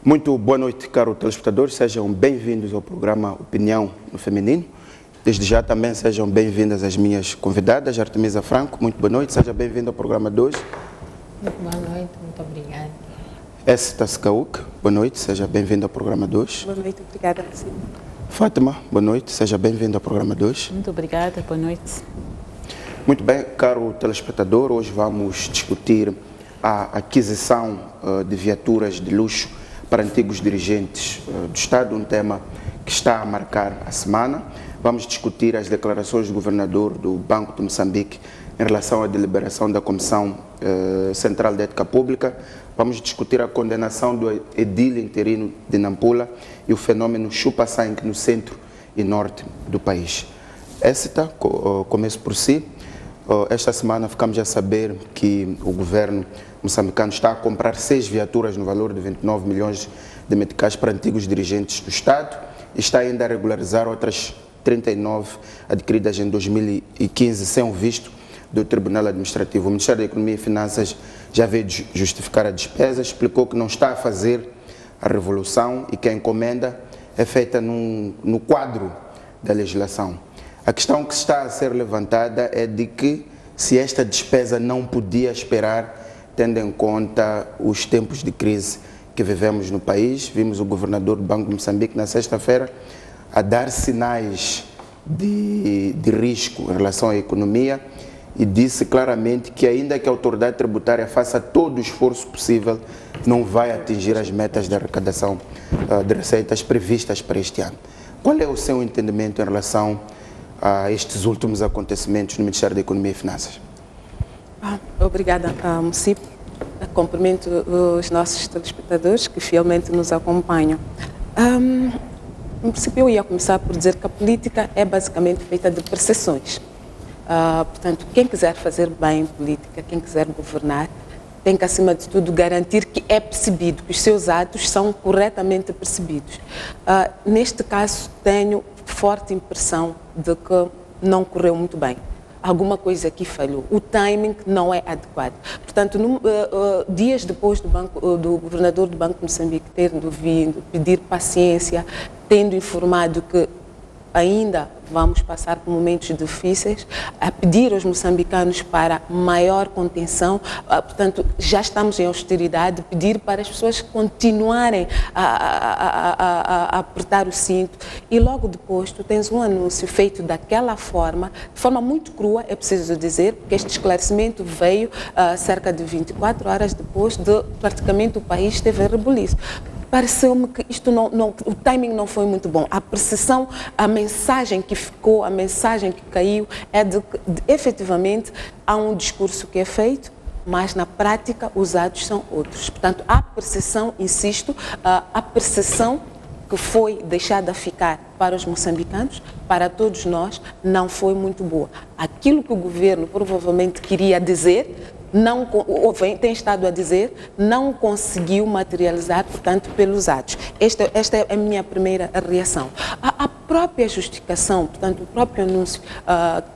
Muito boa noite, caros telespectadores. Sejam bem-vindos ao programa Opinião no Feminino. Desde já também sejam bem-vindas as minhas convidadas, Artemisa Franco. Muito boa noite, seja bem-vindo ao programa de hoje. Muito boa noite, muito obrigada. Esther Skauk, boa noite, seja bem-vindo ao programa de hoje. Boa noite, obrigada. Fátima, boa noite, seja bem-vindo ao programa de hoje. Muito obrigada, boa noite. Muito bem, caro telespectador, hoje vamos discutir a aquisição de viaturas de luxo para antigos dirigentes do Estado, um tema que está a marcar a semana. Vamos discutir as declarações do governador do Banco de Moçambique em relação à deliberação da Comissão Central de Ética Pública. Vamos discutir a condenação do edil interino de Nampula e o fenômeno chupa-sangue no centro e norte do país. Começo por si. Esta semana ficamos a saber que o governo moçambicano está a comprar 6 viaturas no valor de 29 milhões de meticais para antigos dirigentes do Estado e está ainda a regularizar outras 39 adquiridas em 2015 sem o visto do Tribunal Administrativo. O Ministério da Economia e Finanças já veio justificar a despesa, explicou que não está a fazer a revolução e que a encomenda é feita no quadro da legislação. A questão que está a ser levantada é de que se esta despesa não podia esperar, tendo em conta os tempos de crise que vivemos no país. Vimos o governador do Banco de Moçambique na sexta-feira a dar sinais de risco em relação à economia e disse claramente que ainda que a autoridade tributária faça todo o esforço possível, não vai atingir as metas de arrecadação de receitas previstas para este ano. Qual é o seu entendimento em relação a estes últimos acontecimentos no Ministério da Economia e Finanças? Obrigada, Moci. Cumprimento os nossos telespectadores que fielmente nos acompanham. No princípio, eu ia começar por dizer que a política é basicamente feita de percepções. Portanto, quem quiser fazer bem política, quem quiser governar, tem que, acima de tudo, garantir que é percebido, que os seus atos são corretamente percebidos. Neste caso, tenho forte impressão de que não correu muito bem. Alguma coisa aqui falhou. O timing não é adequado. Portanto, dias depois do governador do Banco de Moçambique tendo vindo pedir paciência, tendo informado que ainda vamos passar por momentos difíceis, a pedir aos moçambicanos para maior contenção, portanto, já estamos em austeridade, pedir para as pessoas continuarem a apertar o cinto e logo depois tu tens um anúncio feito daquela forma, de forma muito crua, é preciso dizer, porque este esclarecimento veio cerca de 24 horas depois de praticamente o país esteve em rebuliço. Pareceu-me que isto o timing não foi muito bom. A percepção, a mensagem que ficou, a mensagem que caiu é de que efetivamente há um discurso que é feito, mas na prática os atos são outros. Portanto, a percepção, insisto, a percepção que foi deixada ficar para os moçambicanos, para todos nós, não foi muito boa. Aquilo que o governo provavelmente queria dizer, tem estado a dizer, não conseguiu materializar, portanto, pelos atos. Esta é a minha primeira reação. A própria justificação, portanto, o próprio anúncio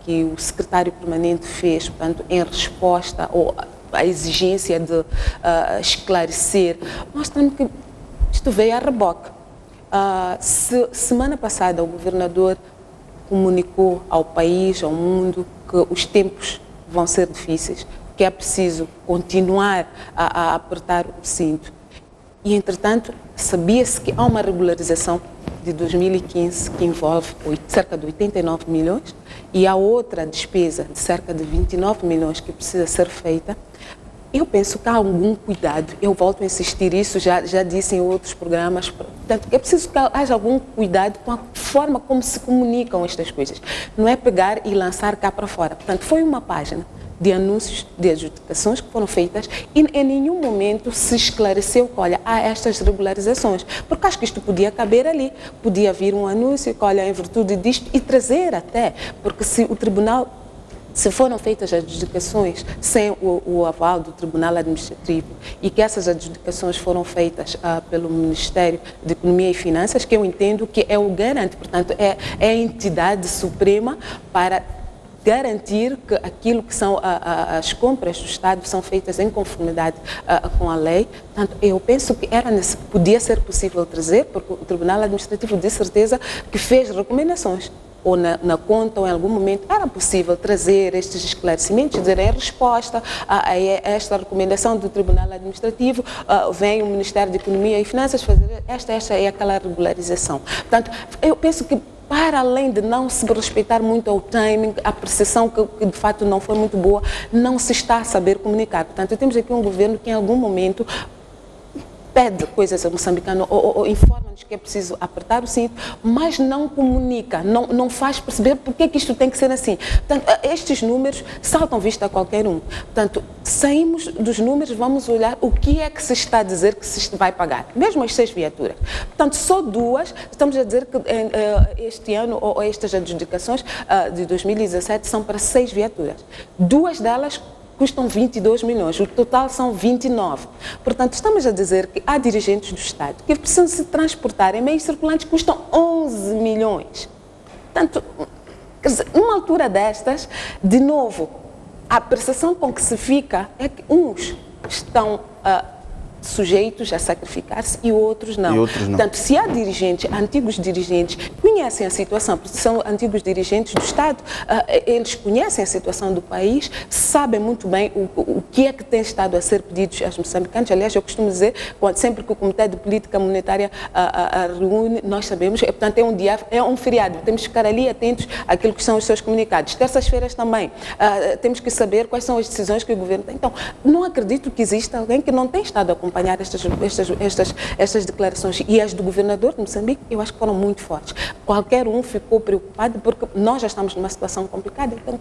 que o secretário permanente fez, portanto, em resposta à exigência de esclarecer, mostra-me que isto veio a reboque. Semana passada, o governador comunicou ao país, ao mundo, que os tempos vão ser difíceis, que é preciso continuar a apertar o cinto. E, entretanto, sabia-se que há uma regularização de 2015 que envolve cerca de 89 milhões e há outra despesa de cerca de 29 milhões que precisa ser feita. Eu penso que há algum cuidado, eu volto a insistir isso, já disse em outros programas, portanto, é preciso que haja algum cuidado com a forma como se comunicam estas coisas. Não é pegar e lançar cá para fora. Portanto, foi uma página de anúncios, de adjudicações que foram feitas e em nenhum momento se esclareceu que, olha, há estas regularizações, porque acho que isto podia caber ali, podia vir um anúncio que, olha, em virtude disto, e trazer até, porque se o tribunal, se foram feitas as adjudicações sem o aval do Tribunal Administrativo e que essas adjudicações foram feitas pelo Ministério de Economia e Finanças, que eu entendo que é o garante, portanto, é a entidade suprema para garantir que aquilo que são as compras do Estado são feitas em conformidade com a lei. Portanto, eu penso que podia ser possível trazer, porque o Tribunal Administrativo de certeza que fez recomendações, ou na conta, ou em algum momento, era possível trazer estes esclarecimentos, dizer em resposta a esta recomendação do Tribunal Administrativo, vem o Ministério de Economia e Finanças fazer esta é aquela regularização. Portanto, eu penso que, para além de não se respeitar muito ao timing, a percepção que de fato não foi muito boa, não se está a saber comunicar. Portanto, temos aqui um governo que em algum momento pede coisas ao moçambicano ou informa-nos que é preciso apertar o cinto, mas não comunica, não faz perceber porque é que isto tem que ser assim. Portanto, estes números saltam vista a qualquer um. Portanto, saímos dos números, vamos olhar o que é que se está a dizer que se vai pagar. Mesmo as 6 viaturas. Portanto, só 2, estamos a dizer que este ano, ou estas adjudicações de 2017, são para 6 viaturas. 2 delas custam 22 milhões, o total são 29. Portanto, estamos a dizer que há dirigentes do Estado que precisam se transportar em meios circulantes que custam 11 milhões. Portanto, numa altura destas, de novo, a percepção com que se fica é que uns estão sujeitos a sacrificar-se e outros não. Portanto, se há dirigentes, antigos dirigentes, que conhecem a situação, porque são antigos dirigentes do Estado, eles conhecem a situação do país, sabem muito bem o que é que tem estado a ser pedido aos moçambicanos. Aliás, eu costumo dizer, sempre que o Comitê de Política Monetária reúne, nós sabemos, portanto, é um dia, é um feriado, temos que ficar ali atentos àquilo que são os seus comunicados. Terças-feiras também, temos que saber quais são as decisões que o governo tem. Então, não acredito que exista alguém que não tenha estado a acompanhar estas declarações, e as do governador de Moçambique, eu acho que foram muito fortes. Qualquer um ficou preocupado porque nós já estamos numa situação complicada, então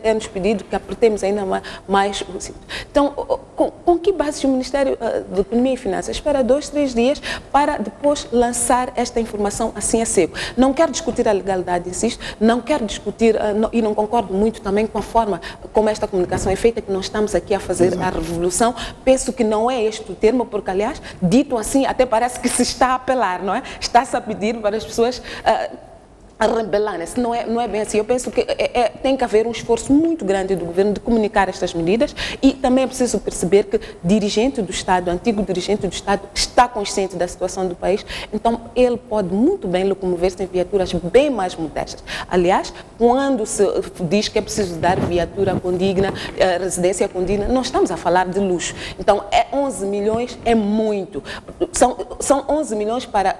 é-nos pedido que apertemos ainda mais o cinto. Então, com que bases o Ministério da Economia e Finanças espera 2, 3 dias para depois lançar esta informação assim a seco? Não quero discutir a legalidade, insisto, não quero discutir, e não concordo muito também com a forma como esta comunicação é feita, que nós estamos aqui a fazer a revolução. Penso que não é este o termo, porque, aliás, dito assim, até parece que se está a apelar, não é? Está-se a pedir para as pessoas a rebelarem-se. Não é bem assim. Eu penso que tem que haver um esforço muito grande do governo de comunicar estas medidas, e também é preciso perceber que dirigente do Estado, antigo dirigente do Estado, está consciente da situação do país, então ele pode muito bem locomover-se em viaturas bem mais modestas. Aliás, quando se diz que é preciso dar viatura condigna, residência condigna, não estamos a falar de luxo. Então, 11 milhões é muito. São 11 milhões para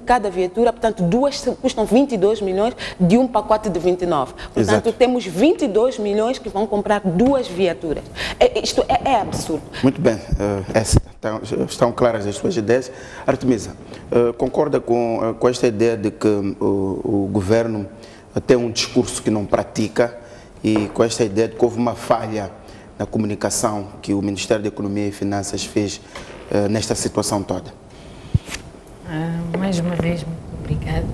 cada viatura, portanto, 2 custam 22 milhões de um pacote de 29. Portanto, exato, temos 22 milhões que vão comprar 2 viaturas. Isto é absurdo. Muito bem. Estão claras as suas ideias. Artemisa, concorda com esta ideia de que o governo tem um discurso que não pratica, e com esta ideia de que houve uma falha na comunicação que o Ministério da Economia e Finanças fez nesta situação toda? Mais uma vez, muito obrigada.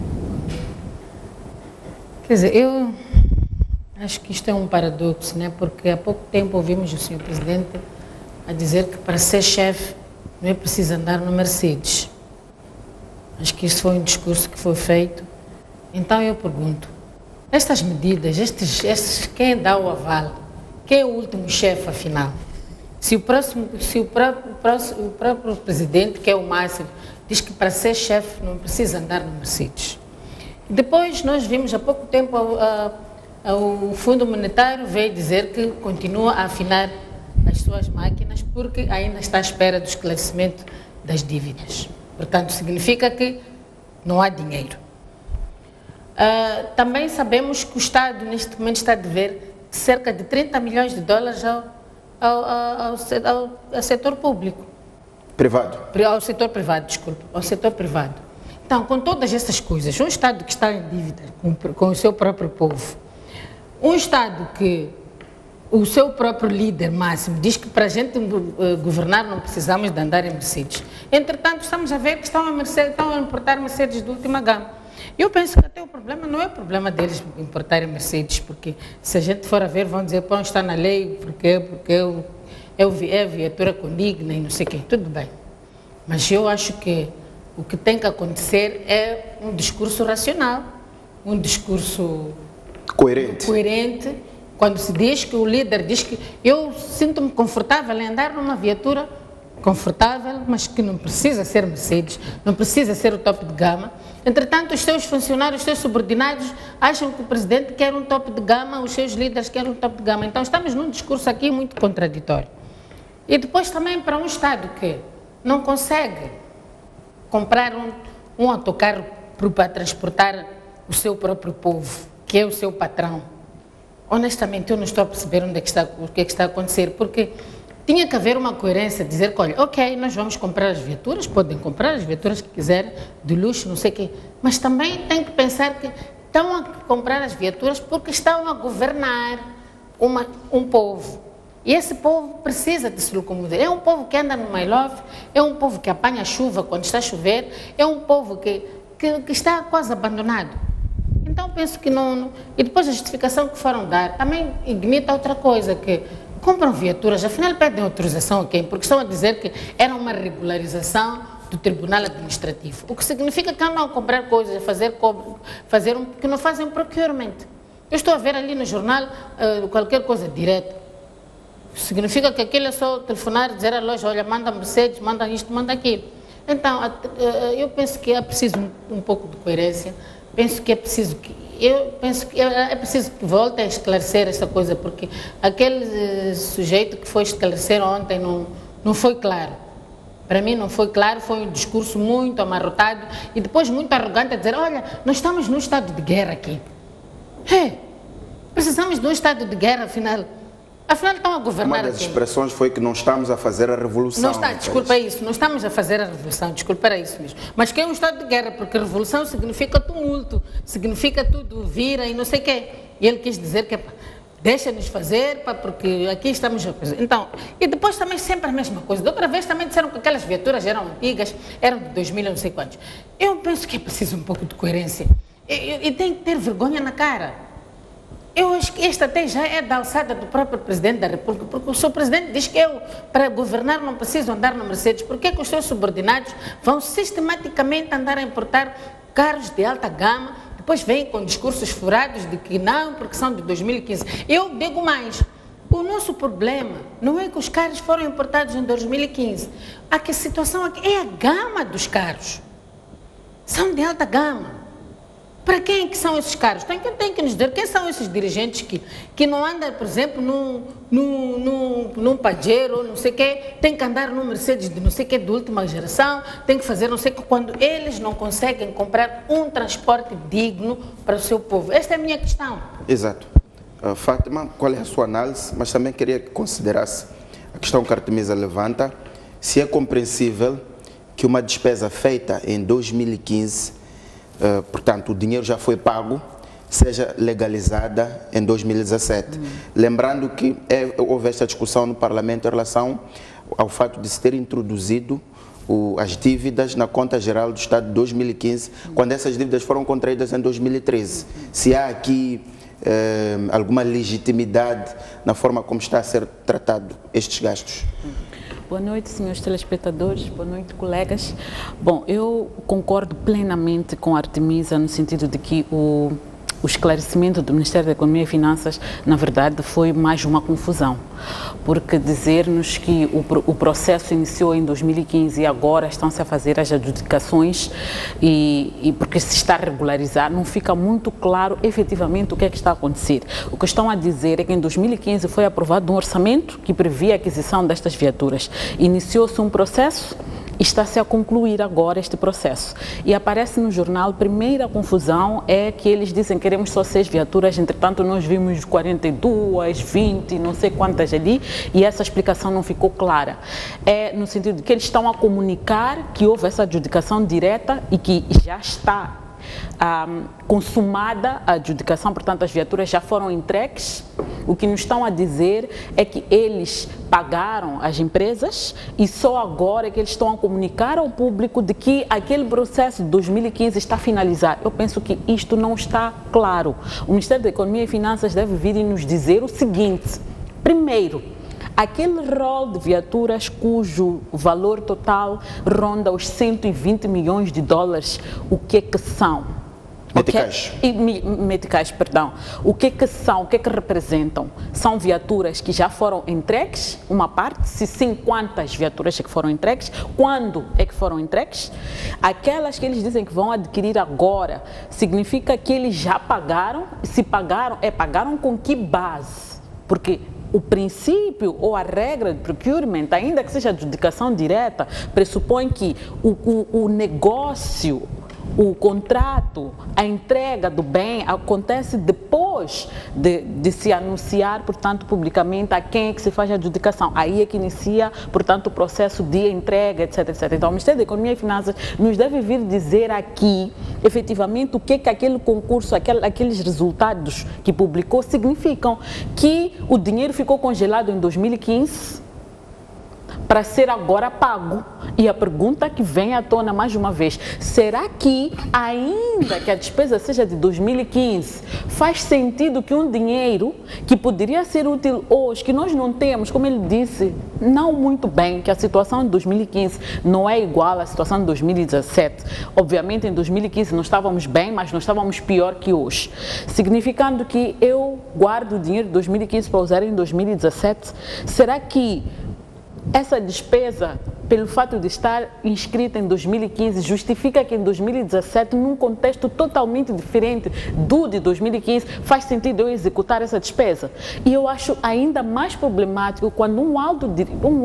Quer dizer, eu acho que isto é um paradoxo, né? Porque há pouco tempo ouvimos o Sr. Presidente a dizer que para ser chefe não é preciso andar no Mercedes. Acho que isso foi um discurso que foi feito. Então eu pergunto, estas medidas, quem dá o aval? Quem é o último chefe, afinal? Se o próprio presidente, que é o máximo, diz que para ser chefe não precisa andar no Mercedes. Depois nós vimos há pouco tempo o Fundo Monetário veio dizer que continua a afinar as suas máquinas porque ainda está à espera do esclarecimento das dívidas. Portanto, significa que não há dinheiro. Também sabemos que o Estado neste momento está a dever cerca de 30 milhões de dólares ao setor público. Privado? Ao setor privado, desculpe, ao setor privado. Então, com todas essas coisas, um Estado que está em dívida com o seu próprio povo, um Estado que o seu próprio líder máximo diz que para a gente governar não precisamos de andar em Mercedes. Entretanto, estamos a ver que estão a importar Mercedes de última gama. Eu penso que até o problema não é o problema deles importarem Mercedes, porque se a gente for a ver, vão dizer, pô, está na lei, porque é a viatura condigna e não sei o quê. Tudo bem. Mas eu acho que o que tem que acontecer é um discurso racional, um discurso coerente Quando se diz que o líder diz que eu sinto-me confortável em andar numa viatura confortável, mas que não precisa ser Mercedes, não precisa ser o topo de gama. Entretanto, os seus funcionários, os seus subordinados acham que o presidente quer um topo de gama, os seus líderes querem um topo de gama. Então, estamos num discurso aqui muito contraditório. E depois também para um Estado que não consegue comprar um autocarro para transportar o seu próprio povo, que é o seu patrão. Honestamente, eu não estou a perceber o que está a acontecer, porque tinha que haver uma coerência, dizer que, olha, ok, nós vamos comprar as viaturas, podem comprar as viaturas que quiserem, de luxo, não sei o quê, mas também tem que pensar que estão a comprar as viaturas porque estão a governar um povo. E esse povo precisa de se locomover. É um povo que anda no My Love, é um povo que apanha chuva quando está a chover, é um povo que está quase abandonado. Então penso que não... E depois a justificação que foram dar também admite outra coisa, que compram viaturas, afinal pedem autorização a quem? Porque estão a dizer que era uma regularização do Tribunal Administrativo. O que significa que andam a comprar coisas, a que não fazem um procurement. Eu estou a ver ali no jornal qualquer coisa direta. Significa que aquilo é só telefonar, dizer à loja, olha, manda Mercedes, manda isto, manda aquilo. Então, eu penso que é preciso um pouco de coerência, penso que é preciso que volte a esclarecer essa coisa, porque aquele sujeito que foi esclarecer ontem não foi claro. Para mim não foi claro, foi um discurso muito amarrotado e depois muito arrogante a dizer, olha, nós estamos num estado de guerra aqui. Precisamos de um estado de guerra, afinal estão a governar. Uma das expressões foi que não estamos a fazer a revolução. Não está, desculpa isso, não estamos a fazer a revolução, desculpa, era isso mesmo. Mas que é um estado de guerra, porque revolução significa tumulto, significa tudo vira e não sei o quê. E ele quis dizer que deixa-nos fazer, porque aqui estamos a fazer. Então, e depois também sempre a mesma coisa. Da outra vez também disseram que aquelas viaturas eram antigas, eram de 2000 não sei quantos. Eu penso que é preciso um pouco de coerência. E tem que ter vergonha na cara. Eu acho que esta até já é da alçada do próprio Presidente da República, porque o seu Presidente diz que eu, para governar, não preciso andar no Mercedes. Por que é que os seus subordinados vão sistematicamente andar a importar carros de alta gama, depois vêm com discursos furados de que não, porque são de 2015. Eu digo mais, o nosso problema não é que os carros foram importados em 2015, a que a situação aqui é a gama dos carros, são de alta gama. Para quem que são esses carros? Tem que nos dizer quem são esses dirigentes que não andam, por exemplo, num Pajero, não sei o quê, tem que andar num Mercedes de não sei o quê, de última geração, tem que fazer não sei o quê, quando eles não conseguem comprar um transporte digno para o seu povo. Esta é a minha questão. Exato. Fátima, qual é a sua análise? Mas também queria que considerasse a questão que a Artemisa levanta, se é compreensível que uma despesa feita em 2015, portanto, o dinheiro já foi pago, seja legalizada em 2017. Lembrando que houve esta discussão no Parlamento em relação ao fato de se ter introduzido as dívidas na conta geral do Estado de 2015, quando essas dívidas foram contraídas em 2013. Se há aqui alguma legitimidade na forma como está a ser tratado estes gastos? Boa noite, senhores telespectadores, boa noite, colegas. Bom, eu concordo plenamente com a Artemisa no sentido de que o esclarecimento do Ministério da Economia e Finanças, na verdade, foi mais uma confusão, porque dizer-nos que o processo iniciou em 2015 e agora estão-se a fazer as adjudicações e porque se está a regularizar, não fica muito claro efetivamente o que é que está a acontecer. O que estão a dizer é que em 2015 foi aprovado um orçamento que previa a aquisição destas viaturas. Iniciou-se um processo, está-se a concluir agora este processo. E aparece no jornal, primeira confusão é que eles dizem que queremos só 6 viaturas, entretanto nós vimos 42, 20, não sei quantas ali, e essa explicação não ficou clara. É no sentido de que eles estão a comunicar que houve essa adjudicação direta e que já está consumada a adjudicação, portanto as viaturas já foram entregues. O que nos estão a dizer é que eles pagaram as empresas e só agora é que eles estão a comunicar ao público de que aquele processo de 2015 está finalizado. Eu penso que isto não está claro. O Ministério da Economia e Finanças deve vir e nos dizer o seguinte: primeiro, aquele rol de viaturas cujo valor total ronda os 120 milhões de dólares, o que é que são? Meticais. Okay? E meticais, perdão. O que são, o que representam? São viaturas que já foram entregues, uma parte, se sim, quantas viaturas é que foram entregues, quando é que foram entregues. Aquelas que eles dizem que vão adquirir agora, significa que eles já pagaram, se pagaram, pagaram com que base? Porque o princípio ou a regra de procurement, ainda que seja adjudicação direta, pressupõe que o negócio, o contrato, a entrega do bem acontece depois de se anunciar, portanto, publicamente a quem é que se faz a adjudicação. Aí é que inicia, portanto, o processo de entrega, etc, etc. Então, o Ministério da Economia e Finanças nos deve vir dizer aqui, efetivamente, o que é que aquele concurso, aqueles resultados que publicou significam. Que o dinheiro ficou congelado em 2015, para ser agora pago. E a pergunta que vem à tona mais uma vez, será que, ainda que a despesa seja de 2015, faz sentido que um dinheiro que poderia ser útil hoje, que nós não temos, como ele disse, não muito bem, que a situação de 2015 não é igual à situação de 2017. Obviamente, em 2015 nós estávamos bem, mas nós estávamos pior que hoje. Significando que eu guardo o dinheiro de 2015 para usar em 2017. Será que essa despesa, pelo fato de estar inscrita em 2015, justifica que em 2017, num contexto totalmente diferente do de 2015, faz sentido eu executar essa despesa? E eu acho ainda mais problemático quando um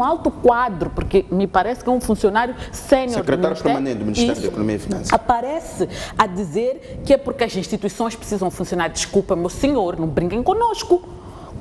alto quadro, porque me parece que é um funcionário sênior do secretário permanente do Ministério da Economia e Finanças, aparece a dizer que é porque as instituições precisam funcionar. Desculpa, meu senhor, não brinquem conosco.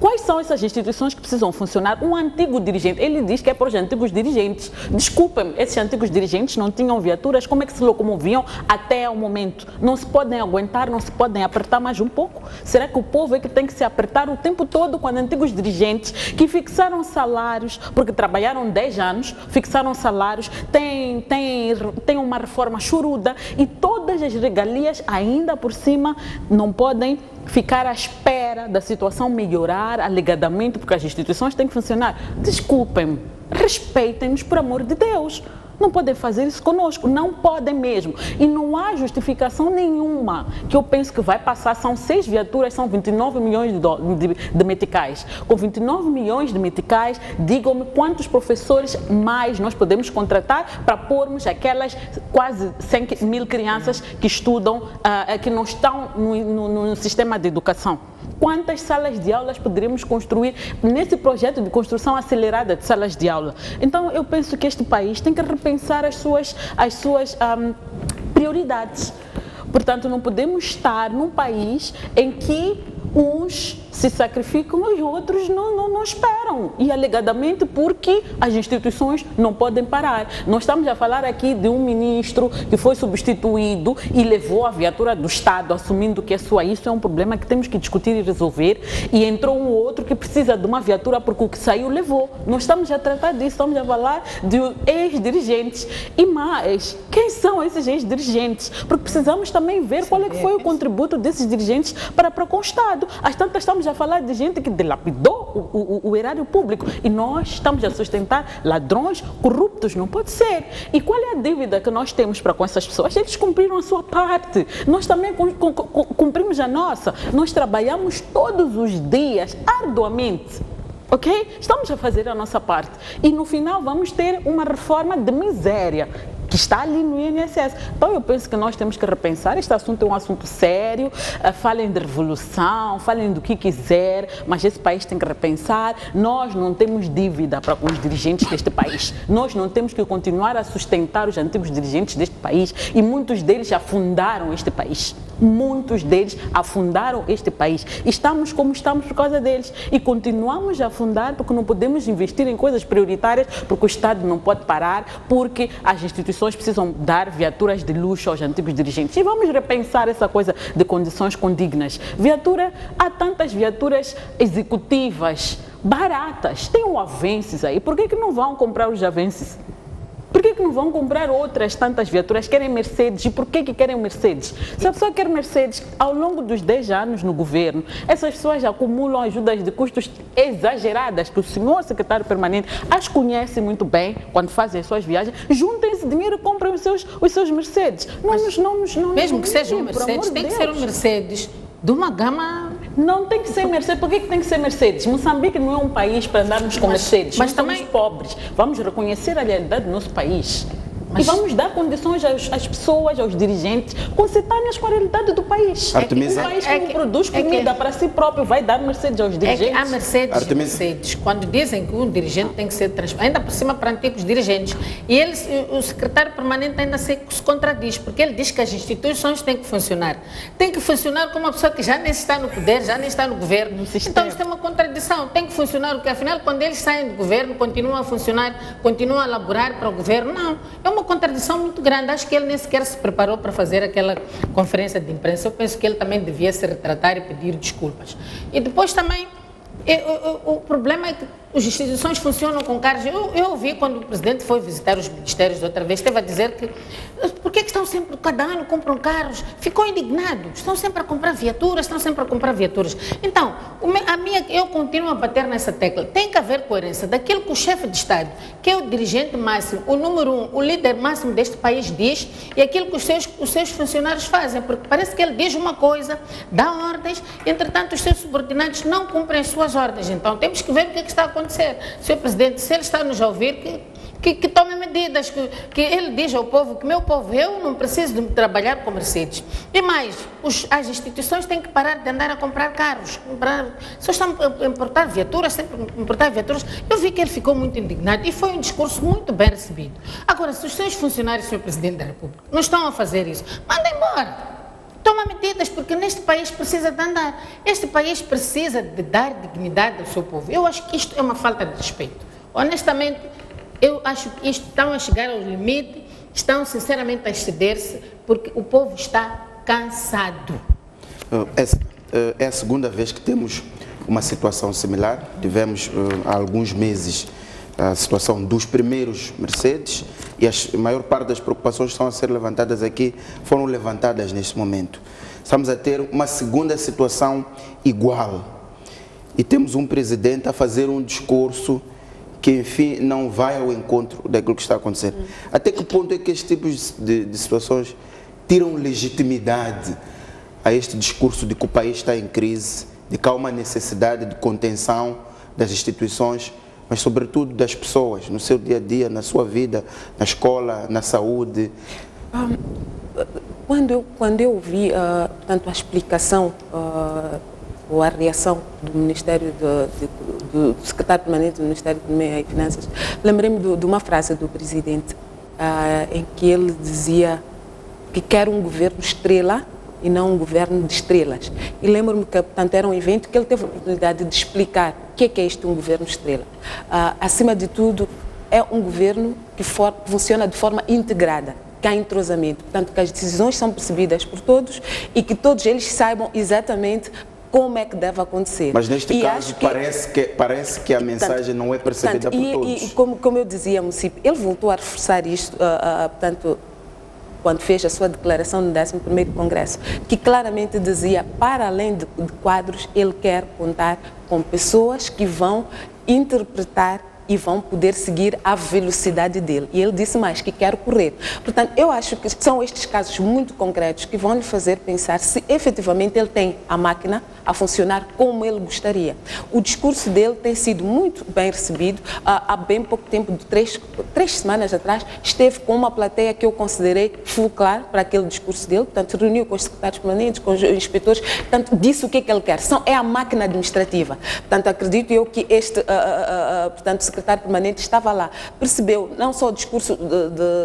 Quais são essas instituições que precisam funcionar? Um antigo dirigente, ele diz que é para os antigos dirigentes. Desculpem, esses antigos dirigentes não tinham viaturas, como é que se locomoviam até ao momento? Não se podem aguentar, não se podem apertar mais um pouco? Será que o povo é que tem que se apertar o tempo todo quando antigos dirigentes que fixaram salários, porque trabalharam 10 anos, fixaram salários, tem uma reforma choruda e todas as regalias ainda por cima não podem ficar à espera da situação melhorar alegadamente, porque as instituições têm que funcionar. Desculpem, respeitem-nos, por amor de Deus. Não podem fazer isso conosco, não podem mesmo. E não há justificação nenhuma que eu penso que vai passar. São 6 viaturas, são 29 milhões de meticais. Com 29 milhões de meticais, digam-me quantos professores mais nós podemos contratar para pormos aquelas quase 100 mil crianças que estudam, que não estão no sistema de educação. Quantas salas de aulas poderíamos construir nesse projeto de construção acelerada de salas de aula? Então, eu penso que este país tem que repensar as suas prioridades. Portanto, não podemos estar num país em que uns se sacrificam e outros não esperam. E alegadamente porque as instituições não podem parar. Nós estamos a falar aqui de um ministro que foi substituído e levou a viatura do Estado, assumindo que isso é um problema que temos que discutir e resolver. E entrou um outro que precisa de uma viatura porque o que saiu levou. Nós estamos a tratar disso, estamos a falar de ex-dirigentes. E mais, quem são esses ex-dirigentes? Porque precisamos também ver qual é que foi o contributo desses dirigentes para o Estado. Às tantas estamos a falar de gente que dilapidou o erário público e nós estamos a sustentar ladrões corruptos, não pode ser. E qual é a dívida que nós temos para com essas pessoas? Eles cumpriram a sua parte, nós também cumprimos a nossa. Nós trabalhamos todos os dias, arduamente. Ok? Estamos a fazer a nossa parte. E no final vamos ter uma reforma de miséria que está ali no INSS. Então eu penso que nós temos que repensar. Este assunto é um assunto sério. Falem de revolução, falem do que quiser, mas esse país tem que repensar. Nós não temos dívida para com os dirigentes deste país. Nós não temos que continuar a sustentar os antigos dirigentes deste país e muitos deles afundaram este país. Muitos deles afundaram este país. Estamos como estamos por causa deles e continuamos a afundar porque não podemos investir em coisas prioritárias, porque o Estado não pode parar, porque as instituições precisam dar viaturas de luxo aos antigos dirigentes. E vamos repensar essa coisa de condições condignas. Há tantas viaturas executivas baratas, tem o Avensis aí, por que não vão comprar os Avensis? Por que não vão comprar outras tantas viaturas? Querem Mercedes. E por que querem Mercedes? Se a pessoa quer Mercedes, ao longo dos 10 anos no governo, essas pessoas acumulam ajudas de custos exageradas, que o senhor secretário permanente as conhece muito bem quando fazem as suas viagens. Juntem esse dinheiro e comprem os seus Mercedes. Mesmo que seja um Mercedes, tem que ser um Mercedes de uma gama... Não tem que ser Mercedes. Por que tem que ser Mercedes? Moçambique não é um país para andarmos com Mercedes. Mas também somos pobres. Vamos reconhecer a realidade do nosso país. E vamos dar condições às pessoas, aos dirigentes, concetâneas com a realidade do país. Artemisa, um país que não produz comida para si próprio vai dar Mercedes aos dirigentes. Há Mercedes, quando dizem que um dirigente tem que ser transparente, ainda por cima para antigos dirigentes, e o secretário permanente ainda se contradiz, porque ele diz que as instituições têm que funcionar. Tem que funcionar como uma pessoa que já nem está no poder, já nem está no governo. Então isto é uma contradição. Tem que funcionar o que, afinal, quando eles saem do governo, continuam a funcionar, continuam a laborar para o governo. Não, é uma contradição muito grande. Acho que ele nem sequer se preparou para fazer aquela conferência de imprensa. Eu penso que ele também devia se retratar e pedir desculpas. E depois também, o problema é que as instituições funcionam com cargos. Eu ouvi quando o presidente foi visitar os ministérios da outra vez, esteve a dizer que por que estão sempre, cada ano compram carros? Ficou indignado. Estão sempre a comprar viaturas, Então, eu continuo a bater nessa tecla. Tem que haver coerência daquilo que o chefe de Estado, que é o dirigente máximo, o número 1, o líder máximo deste país diz e aquilo que os seus funcionários fazem, porque parece que ele diz uma coisa, dá ordens, e, entretanto os seus subordinados não cumprem as suas ordens. Então temos que ver o que está a acontecer. Senhor Presidente, se ele está a nos ouvir, que tome medidas, que ele diz ao povo que, meu povo, eu não preciso de trabalhar com Mercedes. E mais, as instituições têm que parar de andar a comprar carros. Só estão a importar viaturas, Eu vi que ele ficou muito indignado e foi um discurso muito bem recebido. Agora, se os seus funcionários, Senhor Presidente da República, não estão a fazer isso, mandem embora. Toma medidas, porque neste país precisa de andar. Este país precisa de dar dignidade ao seu povo. Eu acho que isto é uma falta de respeito. Honestamente, eu acho que isto estão a chegar ao limite, estão sinceramente a exceder-se, porque o povo está cansado. É a segunda vez que temos uma situação similar. Tivemos há alguns meses a situação dos primeiros Mercedes e a maior parte das preocupações que estão a ser levantadas aqui foram levantadas neste momento. Estamos a ter uma segunda situação igual e temos um presidente a fazer um discurso que, enfim, não vai ao encontro daquilo que está a acontecer. Até que ponto é que estes tipos de situações tiram legitimidade a este discurso de que o país está em crise, de que há uma necessidade de contenção das instituições, mas sobretudo das pessoas, no seu dia a dia, na sua vida, na escola, na saúde? Quando eu ouvi portanto, a explicação ou a reação do Ministério do secretário permanente do Ministério da Economia e Finanças, lembrei-me de uma frase do presidente em que ele dizia que quer um governo estrela e não um governo de estrelas. E lembro-me que, portanto, era um evento que ele teve a oportunidade de explicar o que é isto, um governo estrela. Acima de tudo, é um governo que funciona de forma integrada, que há entrosamento, portanto, que as decisões são percebidas por todos e que todos eles saibam exatamente como é que deve acontecer. Mas neste caso parece que a mensagem não é percebida por todos. E como eu dizia, Mucipe, ele voltou a reforçar isto, portanto, quando fez a sua declaração no 11º Congresso, que claramente dizia, para além de quadros, ele quer contar com pessoas que vão interpretar e vão poder seguir a velocidade dele. E ele disse mais, que quer correr. Portanto, eu acho que são estes casos muito concretos que vão lhe fazer pensar se efetivamente ele tem a máquina a funcionar como ele gostaria. O discurso dele tem sido muito bem recebido. Há bem pouco tempo, de três semanas atrás, esteve com uma plateia que eu considerei fulcral para aquele discurso dele. Portanto, reuniu com os secretários permanentes, com os inspetores. Portanto, disse o que é que ele quer. É a máquina administrativa. Portanto, acredito eu que portanto, o secretário permanente estava lá, percebeu não só o discurso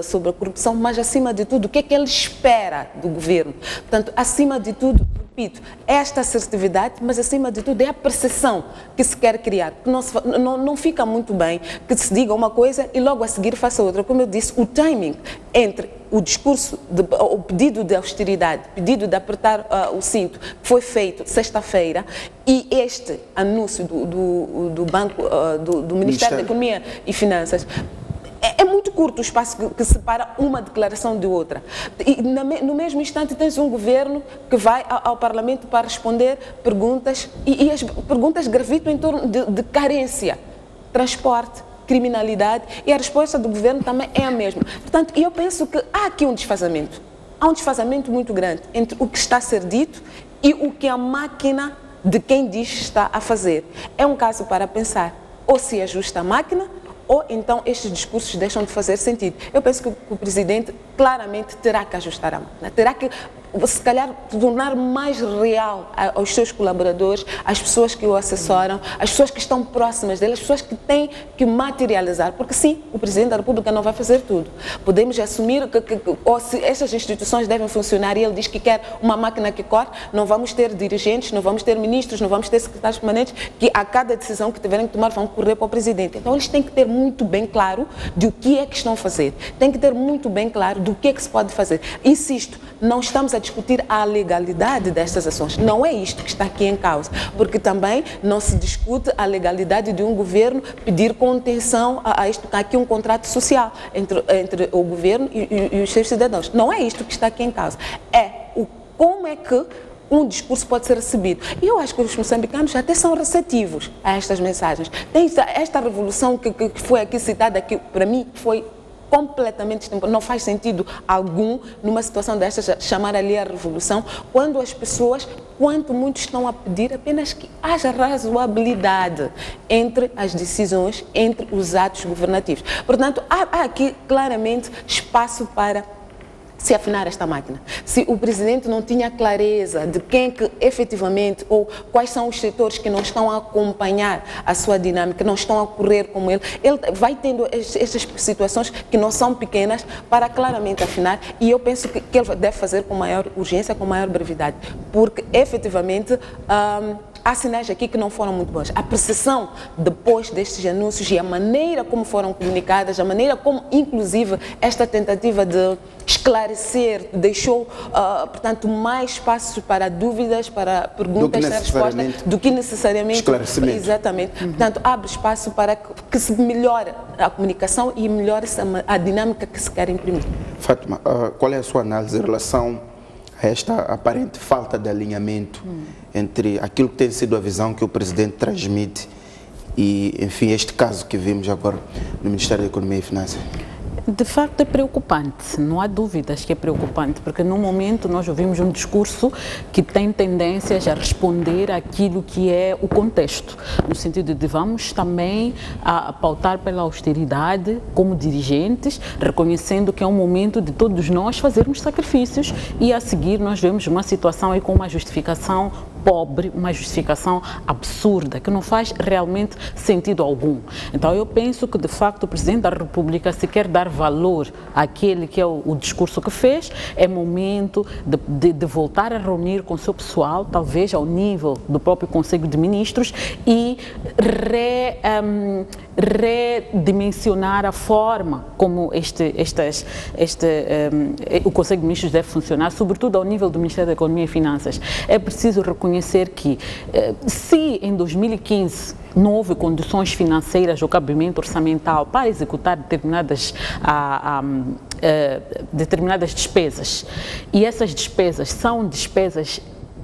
sobre a corrupção, mas acima de tudo o que é que ele espera do governo. Portanto, acima de tudo, repito, é esta assertividade, mas acima de tudo é a percepção que se quer criar. Não fica muito bem que se diga uma coisa e logo a seguir faça outra. Como eu disse, o timing entre o discurso, o pedido de austeridade, pedido de apertar o cinto, que foi feito sexta-feira, e este anúncio do Banco, do Ministério da Economia e Finanças, É muito curto o espaço que separa uma declaração de outra. E no mesmo instante tens um governo que vai ao Parlamento para responder perguntas, e as perguntas gravitam em torno de carência, transporte, criminalidade, e a resposta do governo também é a mesma. Portanto, eu penso que há aqui um desfazamento. Há um desfazamento muito grande entre o que está a ser dito e o que a máquina de quem diz está a fazer. É um caso para pensar, ou se ajusta a máquina, ou então estes discursos deixam de fazer sentido. Eu penso que o presidente claramente terá que ajustar a máquina, terá que, se calhar, tornar mais real aos seus colaboradores, às pessoas que o assessoram, às pessoas que estão próximas dele, às pessoas que têm que materializar, porque sim, o Presidente da República não vai fazer tudo. Podemos assumir ou se estas instituições devem funcionar e ele diz que quer uma máquina que corre, não vamos ter dirigentes, não vamos ter ministros, não vamos ter secretários permanentes que a cada decisão que tiverem que tomar vão correr para o Presidente. Então eles têm que ter muito bem claro do que é que estão a fazer, têm que ter muito bem claro do que é que se pode fazer. Insisto, não estamos a discutir a legalidade destas ações. Não é isto que está aqui em causa, porque também não se discute a legalidade de um governo pedir contenção a isto. Há aqui um contrato social entre o governo e os seus cidadãos. Não é isto que está aqui em causa. É como é que um discurso pode ser recebido. E eu acho que os moçambicanos até são receptivos a estas mensagens. Tem esta revolução que foi aqui citada, que para mim foi completamente, não faz sentido algum numa situação destas chamar ali a revolução, quando as pessoas, quanto muito estão a pedir apenas que haja razoabilidade entre as decisões, entre os atos governativos. Portanto, há aqui claramente espaço para se afinar esta máquina. Se o Presidente não tinha clareza de quem que efetivamente, ou quais são os setores que não estão a acompanhar a sua dinâmica, não estão a correr como ele vai tendo estas situações que não são pequenas para claramente afinar, e eu penso que ele deve fazer com maior urgência, com maior brevidade, porque efetivamente há sinais aqui que não foram muito bons. A percepção depois destes anúncios e a maneira como foram comunicadas, a maneira como, inclusive, esta tentativa de esclarecer deixou, portanto, mais espaços para dúvidas, para perguntas sem resposta, do que necessariamente esclarecimento. Exatamente. Portanto, abre espaço para que se melhore a comunicação e melhore a dinâmica que se quer imprimir. Fátima, qual é a sua análise em relação a esta aparente falta de alinhamento entre aquilo que tem sido a visão que o Presidente transmite e, enfim, este caso que vimos agora no Ministério da Economia e Finanças? De facto é preocupante, não há dúvidas que é preocupante, porque no momento nós ouvimos um discurso que tem tendências a responder àquilo que é o contexto, no sentido de vamos também a pautar pela austeridade como dirigentes, reconhecendo que é um momento de todos nós fazermos sacrifícios, e a seguir nós vemos uma situação aí com uma justificação pobre, uma justificação absurda, que não faz realmente sentido algum. Então eu penso que de facto o Presidente da República, se quer dar valor àquele que é o discurso que fez, é momento de voltar a reunir com o seu pessoal, talvez ao nível do próprio Conselho de Ministros, e redimensionar a forma como o Conselho de Ministros deve funcionar, sobretudo ao nível do Ministério da Economia e Finanças. É preciso reconhecer que, se em 2015 não houve condições financeiras ou cabimento orçamental para executar determinadas despesas, e essas despesas são despesas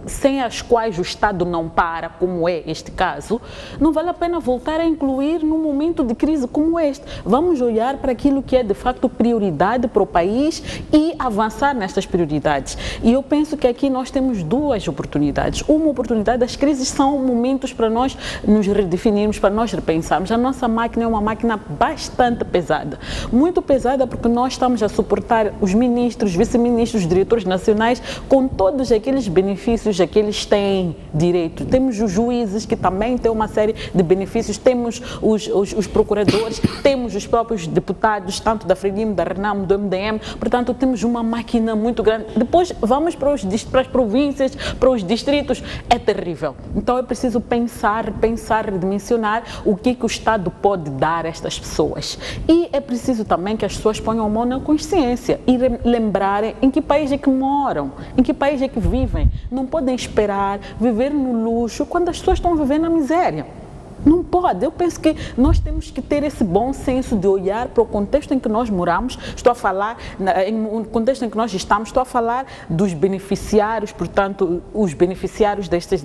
sem as quais o Estado não para, como é este caso, não vale a pena voltar a incluir num momento de crise como este. Vamos olhar para aquilo que é de facto prioridade para o país e avançar nestas prioridades. E eu penso que aqui nós temos duas oportunidades. Uma oportunidade, as crises são momentos para nós nos redefinirmos, para nós repensarmos. A nossa máquina é uma máquina bastante pesada. Muito pesada, porque nós estamos a suportar os ministros, vice-ministros, diretores nacionais com todos aqueles benefícios a que eles têm direito. Temos os juízes, que também têm uma série de benefícios, temos os procuradores, temos os próprios deputados, tanto da FRELIM, da RENAM, do MDM, portanto temos uma máquina muito grande. Depois vamos para as províncias, para os distritos, é terrível. Então é preciso pensar, redimensionar o que o Estado pode dar a estas pessoas. E é preciso também que as pessoas ponham a mão na consciência e lembrarem em que país é que moram, em que país é que vivem. Não podem esperar viver no luxo quando as pessoas estão vivendo na miséria. Não pode. Eu penso que nós temos que ter esse bom senso de olhar para o contexto em que nós moramos. Estou a falar, em contexto em que nós estamos, estou a falar dos beneficiários, portanto, os beneficiários destas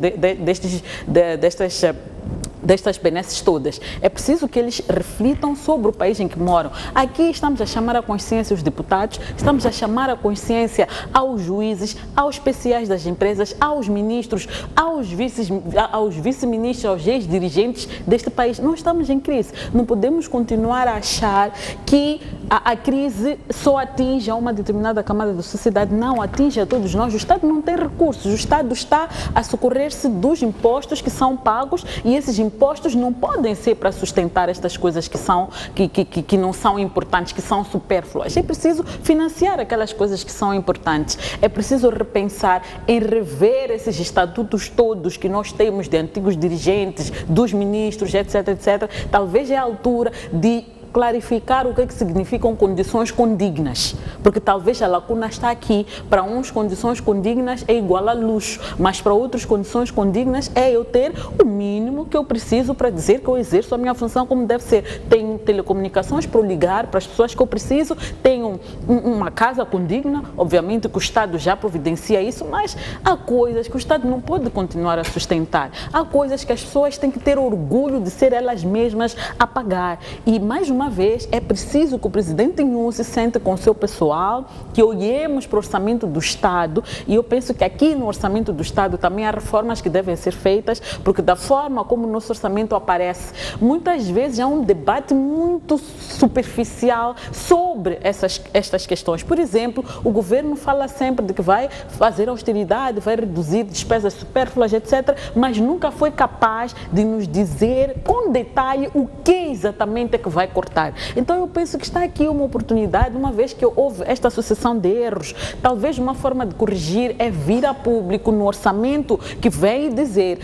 benesses todas. É preciso que eles reflitam sobre o país em que moram. Aqui estamos a chamar a consciência os deputados, estamos a chamar a consciência aos juízes, aos especiais das empresas, aos ministros, aos vice-ministros, aos ex-dirigentes deste país. Nós estamos em crise. Não podemos continuar a achar que a crise só atinge a uma determinada camada da sociedade. Não, atinge a todos nós. O Estado não tem recursos. O Estado está a socorrer-se dos impostos que são pagos, e esses impostos não podem ser para sustentar estas coisas que não são importantes, que são supérfluas. É preciso financiar aquelas coisas que são importantes. É preciso repensar em rever esses estatutos todos que nós temos de antigos dirigentes, dos ministros, etc, etc. Talvez é a altura de clarificar o que é que significam condições condignas, porque talvez a lacuna está aqui. Para uns, condições condignas é igual a luxo, mas para outros, condições condignas é eu ter o mínimo que eu preciso para dizer que eu exerço a minha função como deve ser. Tenho telecomunicações para ligar para as pessoas que eu preciso, tenho uma casa condigna, obviamente que o Estado já providencia isso, mas há coisas que o Estado não pode continuar a sustentar. Há coisas que as pessoas têm que ter orgulho de ser elas mesmas a pagar. E mais uma vez, é preciso que o presidente Nuno se sente com o seu pessoal, que olhemos para o orçamento do Estado, e eu penso que aqui no orçamento do Estado também há reformas que devem ser feitas, porque da forma como o nosso orçamento aparece, muitas vezes há um debate muito superficial sobre estas questões. Por exemplo, o governo fala sempre de que vai fazer austeridade, vai reduzir despesas supérfluas, etc., mas nunca foi capaz de nos dizer com detalhe o que exatamente é que vai cortar. Então eu penso que está aqui uma oportunidade, uma vez que houve esta sucessão de erros, talvez uma forma de corrigir é vir a público no orçamento que vem dizer,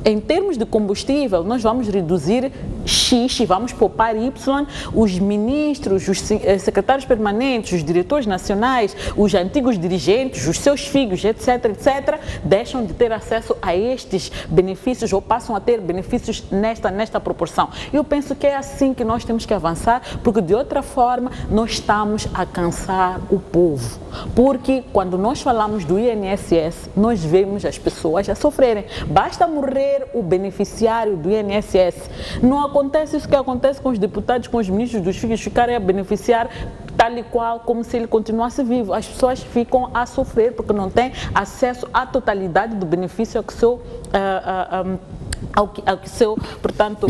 em termos de combustível, nós vamos reduzir X e vamos poupar Y. Os ministros, os secretários permanentes, os diretores nacionais, os antigos dirigentes, os seus filhos, etc, etc, deixam de ter acesso a estes benefícios ou passam a ter benefícios nesta proporção. Eu penso que é assim que nós temos que avançar, porque de outra forma nós estamos a cansar o povo. Porque quando nós falamos do INSS, nós vemos as pessoas a sofrerem. Basta morrer o beneficiário do INSS. Não acontece isso que acontece com os deputados, com os ministros dos filhos ficarem a beneficiar tal e qual como se ele continuasse vivo. As pessoas ficam a sofrer porque não têm acesso à totalidade do benefício ao que seu, portanto,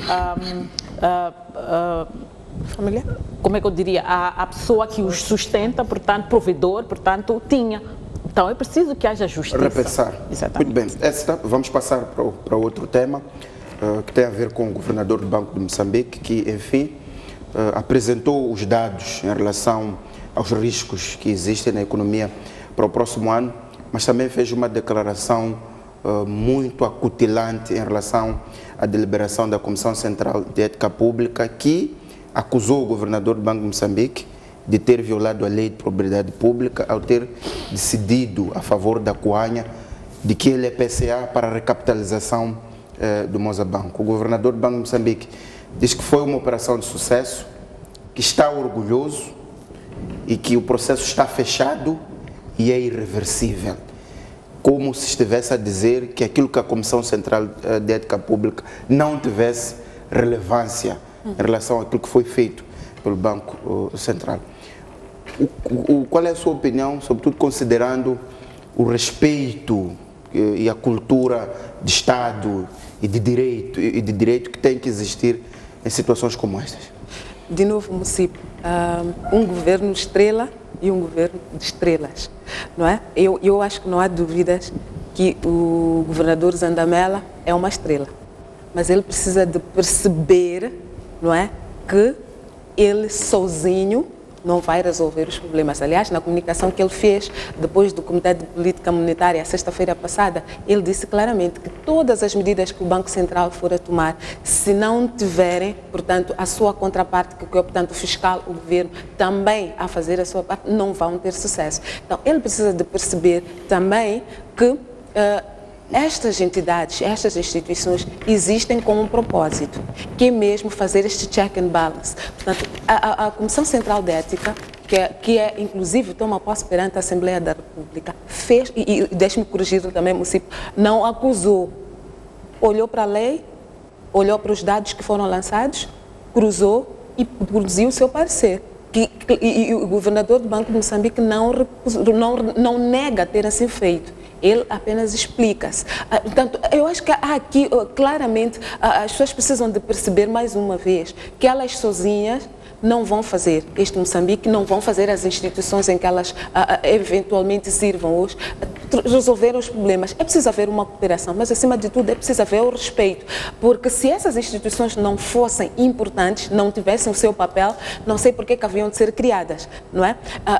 família? Como é que eu diria? A pessoa que os sustenta, portanto, provedor, portanto, tinha. Então é preciso que haja justiça. Repensar. Exatamente. Muito bem. Vamos passar para outro tema que tem a ver com o governador do Banco de Moçambique, que, enfim, apresentou os dados em relação aos riscos que existem na economia para o próximo ano, mas também fez uma declaração muito acutilante em relação à deliberação da Comissão Central de Ética Pública, que acusou o governador do Banco de Moçambique de ter violado a lei de propriedade pública ao ter decidido a favor da Coanha de que ele é PCA para a recapitalização do Mozabanco. O governador do Banco de Moçambique diz que foi uma operação de sucesso, que está orgulhoso e que o processo está fechado e é irreversível. Como se estivesse a dizer que aquilo que a Comissão Central de Ética Pública não tivesse relevância em relação àquilo que foi feito pelo Banco Central. Qual é a sua opinião, sobretudo considerando o respeito e a cultura de Estado e de direito que tem que existir em situações como estas? De novo, Mucipe, um governo estrela e um governo de estrelas, não é? Eu acho que não há dúvidas que o governador Zandamela é uma estrela, mas ele precisa de perceber, não é, que ele sozinho não vai resolver os problemas. Aliás, na comunicação que ele fez depois do Comitê de Política Monetária, sexta-feira passada, ele disse claramente que todas as medidas que o Banco Central for a tomar, se não tiverem, portanto, a sua contraparte, que é, portanto, o fiscal, o governo, também a fazer a sua parte, não vão ter sucesso. Então, ele precisa de perceber também que estas entidades, estas instituições existem com um propósito, que é mesmo fazer este check and balance. Portanto, a Comissão Central de Ética, que é inclusive toma posse perante a Assembleia da República, fez, e deixe-me corrigir também, município, não acusou, olhou para a lei, olhou para os dados que foram lançados, cruzou e produziu o seu parecer. E o governador do Banco de Moçambique não nega ter assim feito. Ele apenas explica-se. Portanto, eu acho que aqui, claramente, as pessoas precisam de perceber mais uma vez que elas sozinhas não vão fazer este Moçambique, não vão fazer as instituições em que elas eventualmente sirvam hoje, resolver os problemas. É preciso haver uma cooperação, mas acima de tudo é preciso haver o respeito, porque se essas instituições não fossem importantes, não tivessem o seu papel, não sei por que haviam de ser criadas, não é?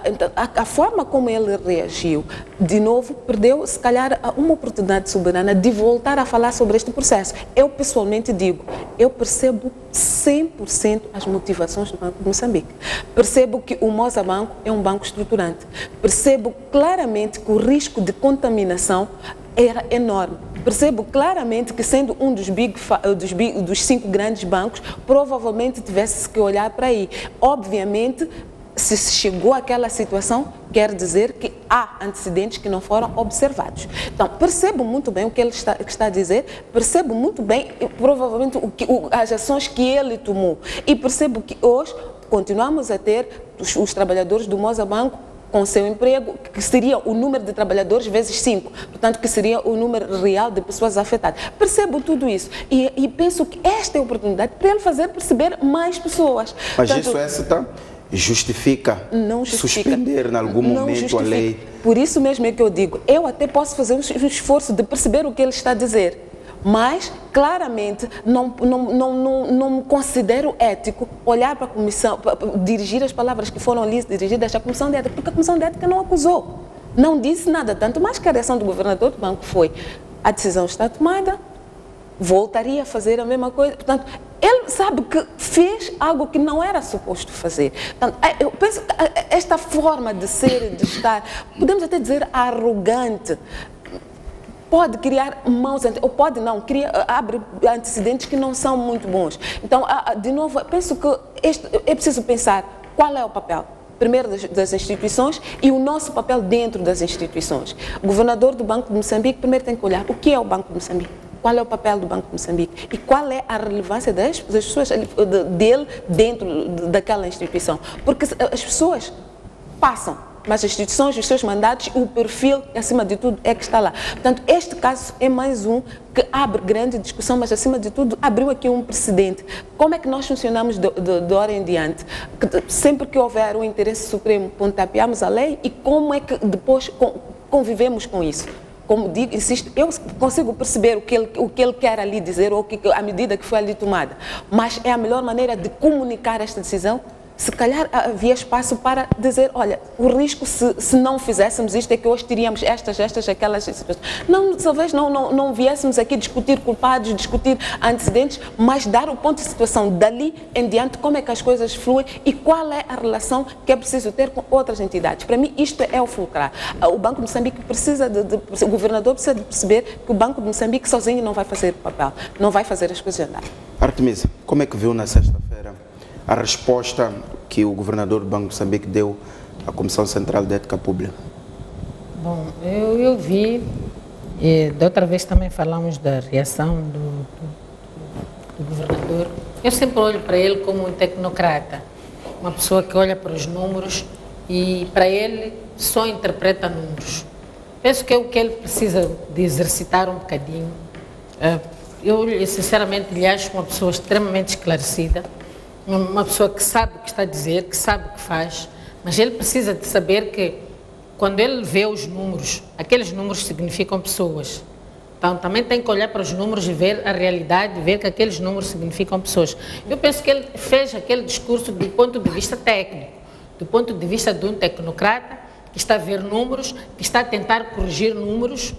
Então, a forma como ele reagiu, de novo, perdeu se calhar uma oportunidade soberana de voltar a falar sobre este processo. Eu pessoalmente digo, eu percebo 100% as motivações do Banco de Moçambique. Percebo que o Moza Banco é um banco estruturante. Percebo claramente que o risco de contaminação era enorme. Percebo claramente que, sendo um dos 5 grandes bancos, provavelmente tivesse que olhar para aí. Obviamente, se chegou àquela situação, quer dizer que há antecedentes que não foram observados. Então, percebo muito bem o que ele está a dizer, percebo muito bem, provavelmente, as ações que ele tomou. E percebo que hoje continuamos a ter os trabalhadores do Moza Banco com seu emprego, que seria o número de trabalhadores vezes 5, portanto, que seria o número real de pessoas afetadas. Percebo tudo isso e penso que esta é a oportunidade para ele fazer perceber mais pessoas. Mas portanto, isso justifica suspender em algum momento a lei? Por isso mesmo é que eu digo, eu até posso fazer um esforço de perceber o que ele está a dizer, mas claramente não me considero ético olhar para a comissão, dirigir as palavras que foram ali dirigidas à Comissão de Ética, porque a Comissão de Ética não acusou, não disse nada, tanto mais que a reação do governador do banco foi: a decisão está tomada, voltaria a fazer a mesma coisa. Portanto, ele sabe que fez algo que não era suposto fazer. Portanto, eu penso que esta forma de ser, de estar, podemos até dizer arrogante, pode criar ou pode não, abre antecedentes que não são muito bons. Então, de novo, penso que é preciso pensar qual é o papel, primeiro das instituições e o nosso papel dentro das instituições. O governador do Banco de Moçambique primeiro tem que olhar o que é o Banco de Moçambique, qual é o papel do Banco de Moçambique e qual é a relevância das pessoas dele dentro daquela instituição. Porque as pessoas passam, mas as instituições, os seus mandatos, o perfil, acima de tudo, é que está lá. Portanto, este caso é mais um que abre grande discussão, mas, acima de tudo, abriu aqui um precedente. Como é que nós funcionamos de hora em diante? Sempre que houver um interesse supremo, pontapeamos a lei e como é que depois convivemos com isso? Como digo, insisto, eu consigo perceber o que ele quer ali dizer ou a medida que foi ali tomada, mas é a melhor maneira de comunicar esta decisão. Se calhar havia espaço para dizer, olha, o risco se não fizéssemos isto é que hoje teríamos aquelas situações. Talvez não viéssemos aqui discutir culpados, discutir antecedentes, mas dar o ponto de situação dali em diante, como é que as coisas fluem e qual é a relação que é preciso ter com outras entidades. Para mim, isto é o fulcrar. O Banco de Moçambique precisa o governador precisa de perceber que o Banco de Moçambique sozinho não vai fazer o papel, não vai fazer as coisas andar. Artemisa, como é que viu na sexta-feira a resposta que o governador do Banco de Moçambique deu à Comissão Central de Ética Pública? Bom, eu vi, e da outra vez também falamos da reação do governador. Eu sempre olho para ele como um tecnocrata, uma pessoa que olha para os números e para ele só interpreta números. Penso que é o que ele precisa de exercitar um bocadinho. Eu sinceramente lhe acho uma pessoa extremamente esclarecida, uma pessoa que sabe o que está a dizer, que sabe o que faz, mas ele precisa de saber que quando ele vê os números, aqueles números significam pessoas. Então também tem que olhar para os números e ver a realidade, ver que aqueles números significam pessoas. Eu penso que ele fez aquele discurso do ponto de vista técnico, do ponto de vista de um tecnocrata que está a ver números, que está a tentar corrigir números,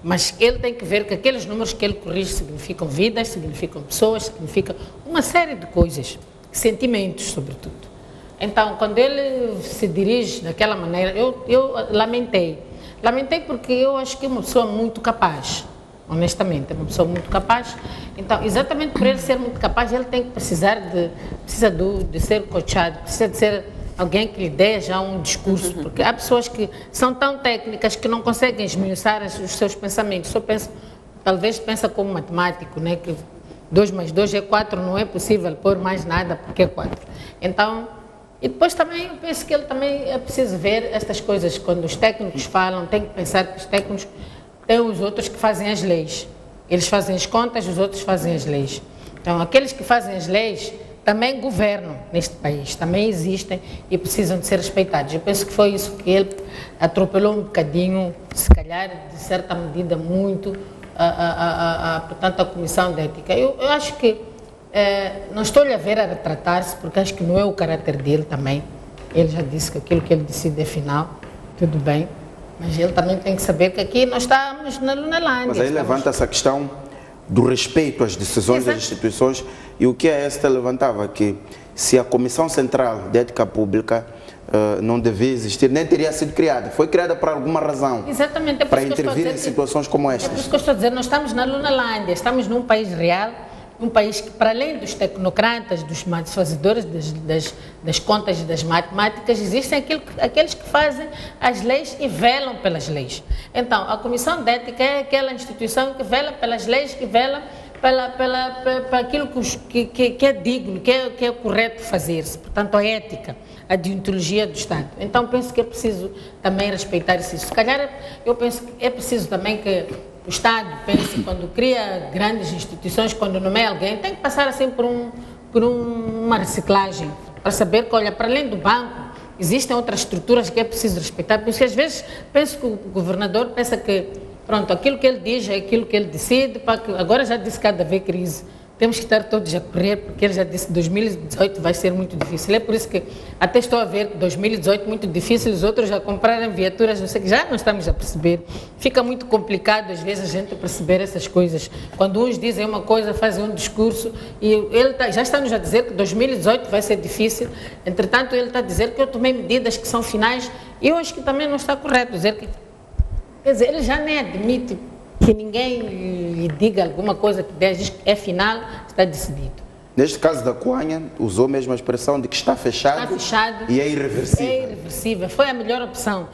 mas ele tem que ver que aqueles números que ele corrige significam vidas, significam pessoas, significam uma série de coisas. Sentimentos, sobretudo. Então, quando ele se dirige daquela maneira, eu lamentei. Lamentei porque eu acho que é uma pessoa muito capaz. honestamente, é uma pessoa muito capaz. Então, exatamente por ele ser muito capaz, ele tem que precisa de ser coachado, precisa de ser alguém que lhe dê já um discurso, porque há pessoas que são tão técnicas que não conseguem esmiuçar os seus pensamentos, talvez pensa como matemático, né, que 2 mais 2 é 4, não é possível pôr mais nada porque é 4. Então, e depois também eu penso que ele também é preciso ver estas coisas, quando os técnicos falam, tem que pensar que os técnicos têm os outros que fazem as leis. Eles fazem as contas, os outros fazem as leis. Então, aqueles que fazem as leis também governam neste país, também existem e precisam de ser respeitados. Eu penso que foi isso que ele atropelou um bocadinho, se calhar, de certa medida, muito, portanto, a Comissão de Ética. Eu acho que não estou-lhe a ver a retratar-se, porque acho que não é o caráter dele também. Ele já disse que aquilo que ele decide é final, tudo bem, mas ele também tem que saber que aqui nós estamos na Lunalândia. Mas aí levanta essa questão do respeito às decisões das instituições, e o que a ESTA levantava, que se a Comissão Central de Ética Pública não devia existir, nem teria sido criada. Foi criada por alguma razão. Exatamente, é por para isso que intervir em situações como estas. É por isso que eu estou a dizer, nós estamos na Lunalândia, estamos num país real, um país que, para além dos tecnocratas, dos fazedores das contas e das matemáticas, existem aqueles que fazem as leis e velam pelas leis. Então, a Comissão de Ética é aquela instituição que vela pelas leis, que vela para aquilo que é digno, que é correto fazer-se. Portanto, a ética, a deontologia do Estado. Então, penso que é preciso também respeitar isso. Se calhar, eu penso que é preciso também que o Estado pense, quando cria grandes instituições, quando nomeia alguém, tem que passar assim por uma reciclagem, para saber que, olha, para além do banco, existem outras estruturas que é preciso respeitar, porque às vezes penso que o governador pensa que, pronto, aquilo que ele diz é aquilo que ele decide, agora já disse que há de haver crise, temos que estar todos a correr, porque ele já disse que 2018 vai ser muito difícil. É por isso que até estou a ver que 2018 muito difícil, os outros já compraram viaturas, não sei que, já não estamos a perceber. Fica muito complicado às vezes a gente perceber essas coisas. Quando uns dizem uma coisa, fazem um discurso, e ele já está-nos a dizer que 2018 vai ser difícil, entretanto ele está a dizer que eu tomei medidas que são finais, e eu acho que também não está correto dizer que, quer dizer, ele já nem admite que ninguém lhe diga alguma coisa que diz que é final, está decidido. Neste caso da Cuanha, usou mesmo a expressão de que está fechado e é irreversível. É irreversível, foi a melhor opção.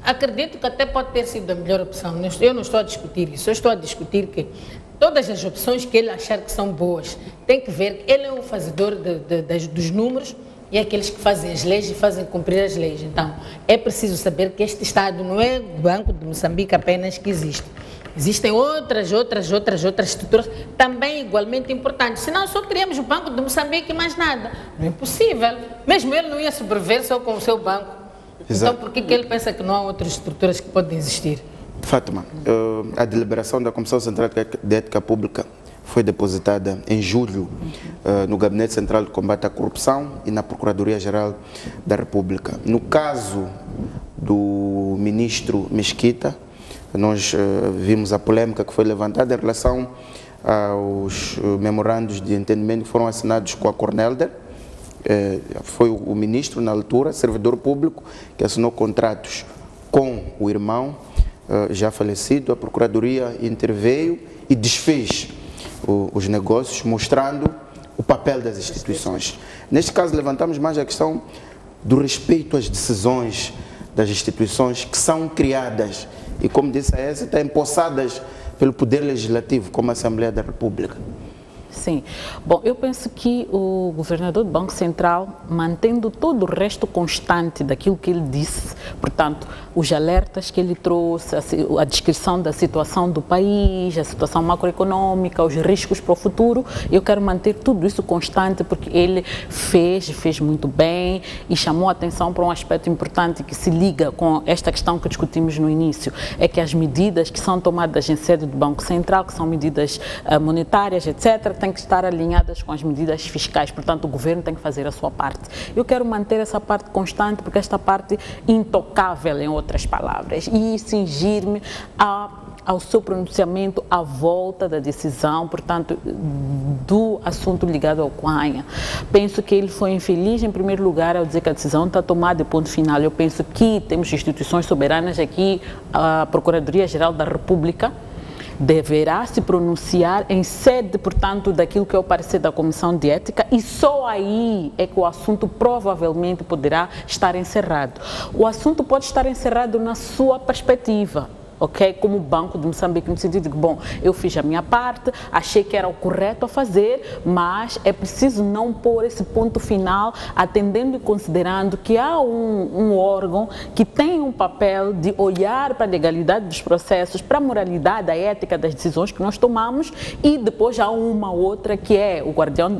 Acredito que até pode ter sido a melhor opção. Eu não estou a discutir isso, eu estou a discutir que todas as opções que ele achar que são boas, tem que ver que ele é o fazedor dos números, e é aqueles que fazem as leis e fazem cumprir as leis. Então, é preciso saber que este Estado não é o Banco de Moçambique apenas que existe. Existem outras estruturas também igualmente importantes. Senão só teríamos o Banco de Moçambique e mais nada. Não é possível. Mesmo ele não ia sobreviver só com o seu banco. Exato. Então, por que ele pensa que não há outras estruturas que podem existir? Fátima, a deliberação da Comissão Central de Ética Pública foi depositada em julho no Gabinete Central de Combate à Corrupção e na Procuradoria-Geral da República. No caso do ministro Mesquita, nós vimos a polêmica que foi levantada em relação aos memorandos de entendimento que foram assinados com a Cornelder. Foi o ministro, na altura, servidor público, que assinou contratos com o irmão já falecido. A Procuradoria interveio e desfez os negócios, mostrando o papel das instituições. Neste caso, levantamos mais a questão do respeito às decisões das instituições que são criadas e, como disse a ESTA, empossadas pelo Poder Legislativo, como a Assembleia da República. Sim. Bom, eu penso que o governador do Banco Central, mantendo todo o resto constante daquilo que ele disse, portanto, os alertas que ele trouxe, a descrição da situação do país, a situação macroeconômica, os riscos para o futuro, eu quero manter tudo isso constante, porque ele fez muito bem e chamou a atenção para um aspecto importante que se liga com esta questão que discutimos no início, é que as medidas que são tomadas em sede do Banco Central, que são medidas monetárias, etc., têm que estar alinhadas com as medidas fiscais, portanto o governo tem que fazer a sua parte. Eu quero manter essa parte constante, porque esta parte intocável, em outras palavras, e cingir-me ao seu pronunciamento à volta da decisão, portanto, do assunto ligado ao Cuanha. Penso que ele foi infeliz, em primeiro lugar, ao dizer que a decisão está tomada de ponto final. Eu penso que temos instituições soberanas aqui, a Procuradoria-Geral da República, deverá se pronunciar em sede, portanto, daquilo que é o parecer da Comissão de Ética, e só aí é que o assunto provavelmente poderá estar encerrado. O assunto pode estar encerrado na sua perspectiva, ok? Como Banco de Moçambique, no sentido de que, bom, eu fiz a minha parte, achei que era o correto a fazer, mas é preciso não pôr esse ponto final, atendendo e considerando que há um órgão que tem um papel de olhar para a legalidade dos processos, para a moralidade, a ética das decisões que nós tomamos, e depois há uma outra que é o guardião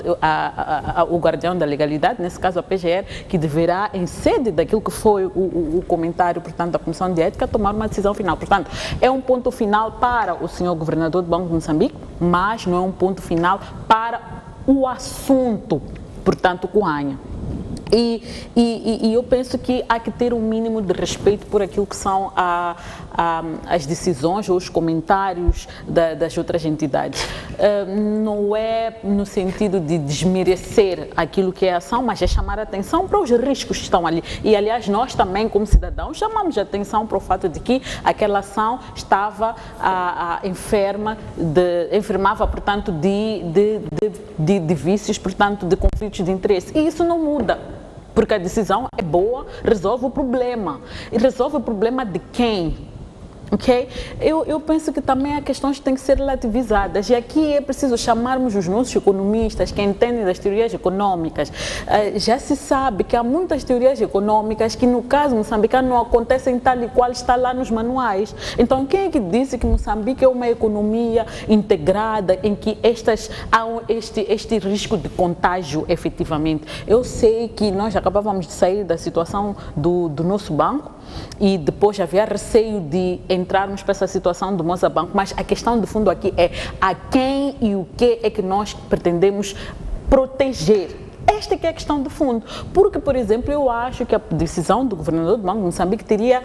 da legalidade, nesse caso a PGR, que deverá, em sede daquilo que foi o comentário, portanto, da Comissão de Ética, tomar uma decisão final. Portanto, é um ponto final para o senhor governador do Banco de Moçambique, mas não é um ponto final para o assunto, portanto, Cuanha. E eu penso que há que ter um mínimo de respeito por aquilo que são as decisões ou os comentários das outras entidades. Não é no sentido de desmerecer aquilo que é a ação, mas é chamar a atenção para os riscos que estão ali. E, aliás, nós também, como cidadãos, chamamos a atenção para o fato de que aquela ação estava enfermava, portanto, de vícios, portanto, de conflitos de interesse. E isso não muda. Porque a decisão é boa, resolve o problema. E resolve o problema de quem? Ok? Eu penso que também há questões que têm que ser relativizadas, e aqui é preciso chamarmos os nossos economistas que entendem das teorias econômicas. Já se sabe que há muitas teorias econômicas que no caso moçambicano não acontecem tal e qual está lá nos manuais. Então quem é que disse que Moçambique é uma economia integrada em que há este risco de contágio efetivamente? Eu sei que nós acabávamos de sair da situação do nosso banco e depois havia receio de entrarmos para essa situação do Moçambique, mas a questão de fundo aqui é a quem e o que é que nós pretendemos proteger. Esta é que é a questão de fundo, porque, por exemplo, eu acho que a decisão do governador do Banco de Moçambique teria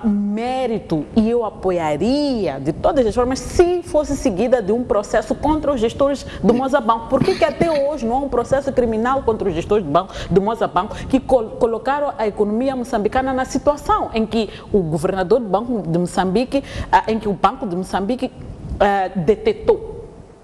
mérito, e eu apoiaria de todas as formas se fosse seguida de um processo contra os gestores do Moçambique. Por que até hoje não há um processo criminal contra os gestores do Moçambique que colocaram a economia moçambicana na situação em que o governador do Banco de Moçambique, em que o Banco de Moçambique detectou?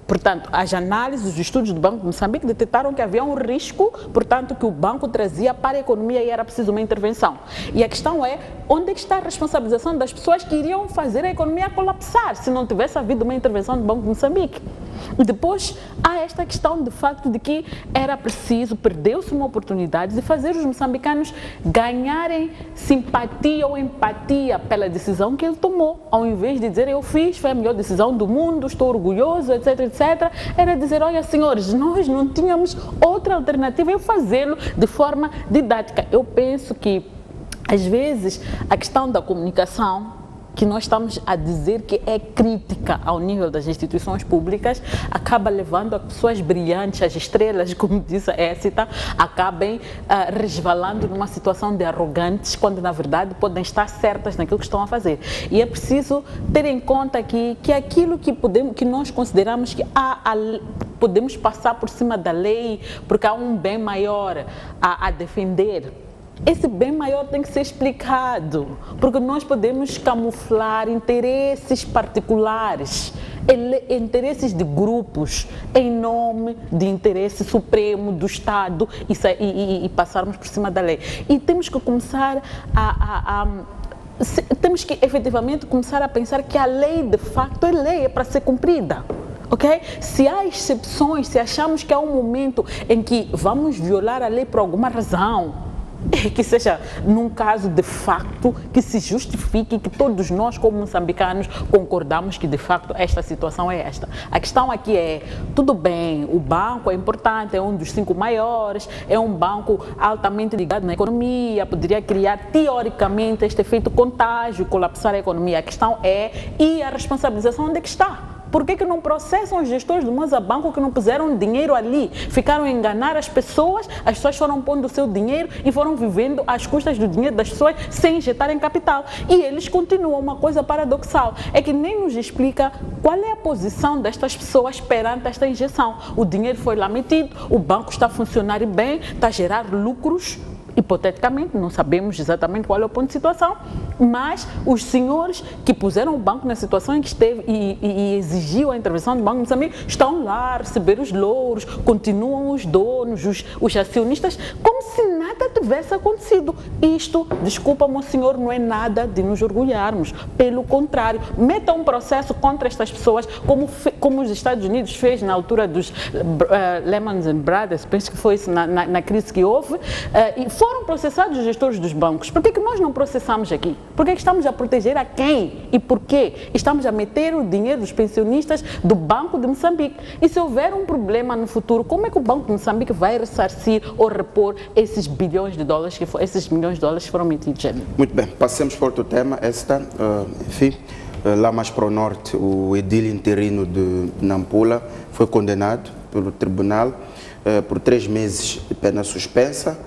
Portanto, as análises, os estudos do Banco de Moçambique detectaram que havia um risco, portanto, que o banco trazia para a economia e era preciso uma intervenção. E a questão é, onde é que está a responsabilização das pessoas que iriam fazer a economia colapsar se não tivesse havido uma intervenção do Banco de Moçambique? E depois há esta questão de facto de que era preciso, perdeu-se uma oportunidade de fazer os moçambicanos ganharem simpatia ou empatia pela decisão que ele tomou, ao invés de dizer eu fiz, foi a melhor decisão do mundo, estou orgulhoso, etc, etc, era dizer, olha senhores, nós não tínhamos outra alternativa, eu fazê-lo de forma didática. Eu penso que às vezes a questão da comunicação, que nós estamos a dizer que é crítica ao nível das instituições públicas, acaba levando a pessoas brilhantes, as estrelas, como disse a Écita, acabem resvalando numa situação de arrogantes, quando na verdade podem estar certas naquilo que estão a fazer. E é preciso ter em conta aqui que aquilo que nós consideramos que podemos passar por cima da lei, porque há um bem maior a defender. Esse bem maior tem que ser explicado, porque nós podemos camuflar interesses particulares, interesses de grupos, em nome de interesse supremo do Estado e passarmos por cima da lei. E temos que começar temos que efetivamente começar a pensar que a lei de facto é lei, é para ser cumprida. Okay? Se há exceções, se achamos que há um momento em que vamos violar a lei por alguma razão, que seja num caso de facto que se justifique, que todos nós como moçambicanos concordamos que de facto esta situação é esta. A questão aqui é, tudo bem, o banco é importante, é um dos 5 maiores, é um banco altamente ligado na economia, poderia criar teoricamente este efeito contágio, colapsar a economia. A questão é, e a responsabilização onde é que está? Por que não processam os gestores do Moçambique que não puseram dinheiro ali? Ficaram a enganar as pessoas foram pondo o seu dinheiro e foram vivendo às custas do dinheiro das pessoas sem injetarem capital. E eles continuam. Uma coisa paradoxal é que nem nos explica qual é a posição destas pessoas perante esta injeção. O dinheiro foi lá metido, o banco está a funcionar bem, está a gerar lucros, hipoteticamente, não sabemos exatamente qual é o ponto de situação, mas os senhores que puseram o banco na situação em que esteve e exigiu a intervenção do Banco de Moçambique estão lá a receber os louros, continuam os donos, os acionistas, como se nada tivesse acontecido. Isto, desculpa, meu senhor, não é nada de nos orgulharmos. Pelo contrário, meta um processo contra estas pessoas, como os Estados Unidos fez na altura dos Lehman Brothers, penso que foi isso na crise que houve, e foram processados os gestores dos bancos. Por que nós não processamos aqui? Por que estamos a proteger a quem? E por quê? Estamos a meter o dinheiro dos pensionistas do Banco de Moçambique. E se houver um problema no futuro, como é que o Banco de Moçambique vai ressarcir ou repor esses bilhões de dólares, esses milhões de dólares que foram metidos ali? Muito bem, passemos para outro tema. Enfim, lá mais para o norte, o edil interino de Nampula foi condenado pelo tribunal por 3 meses de pena suspensa,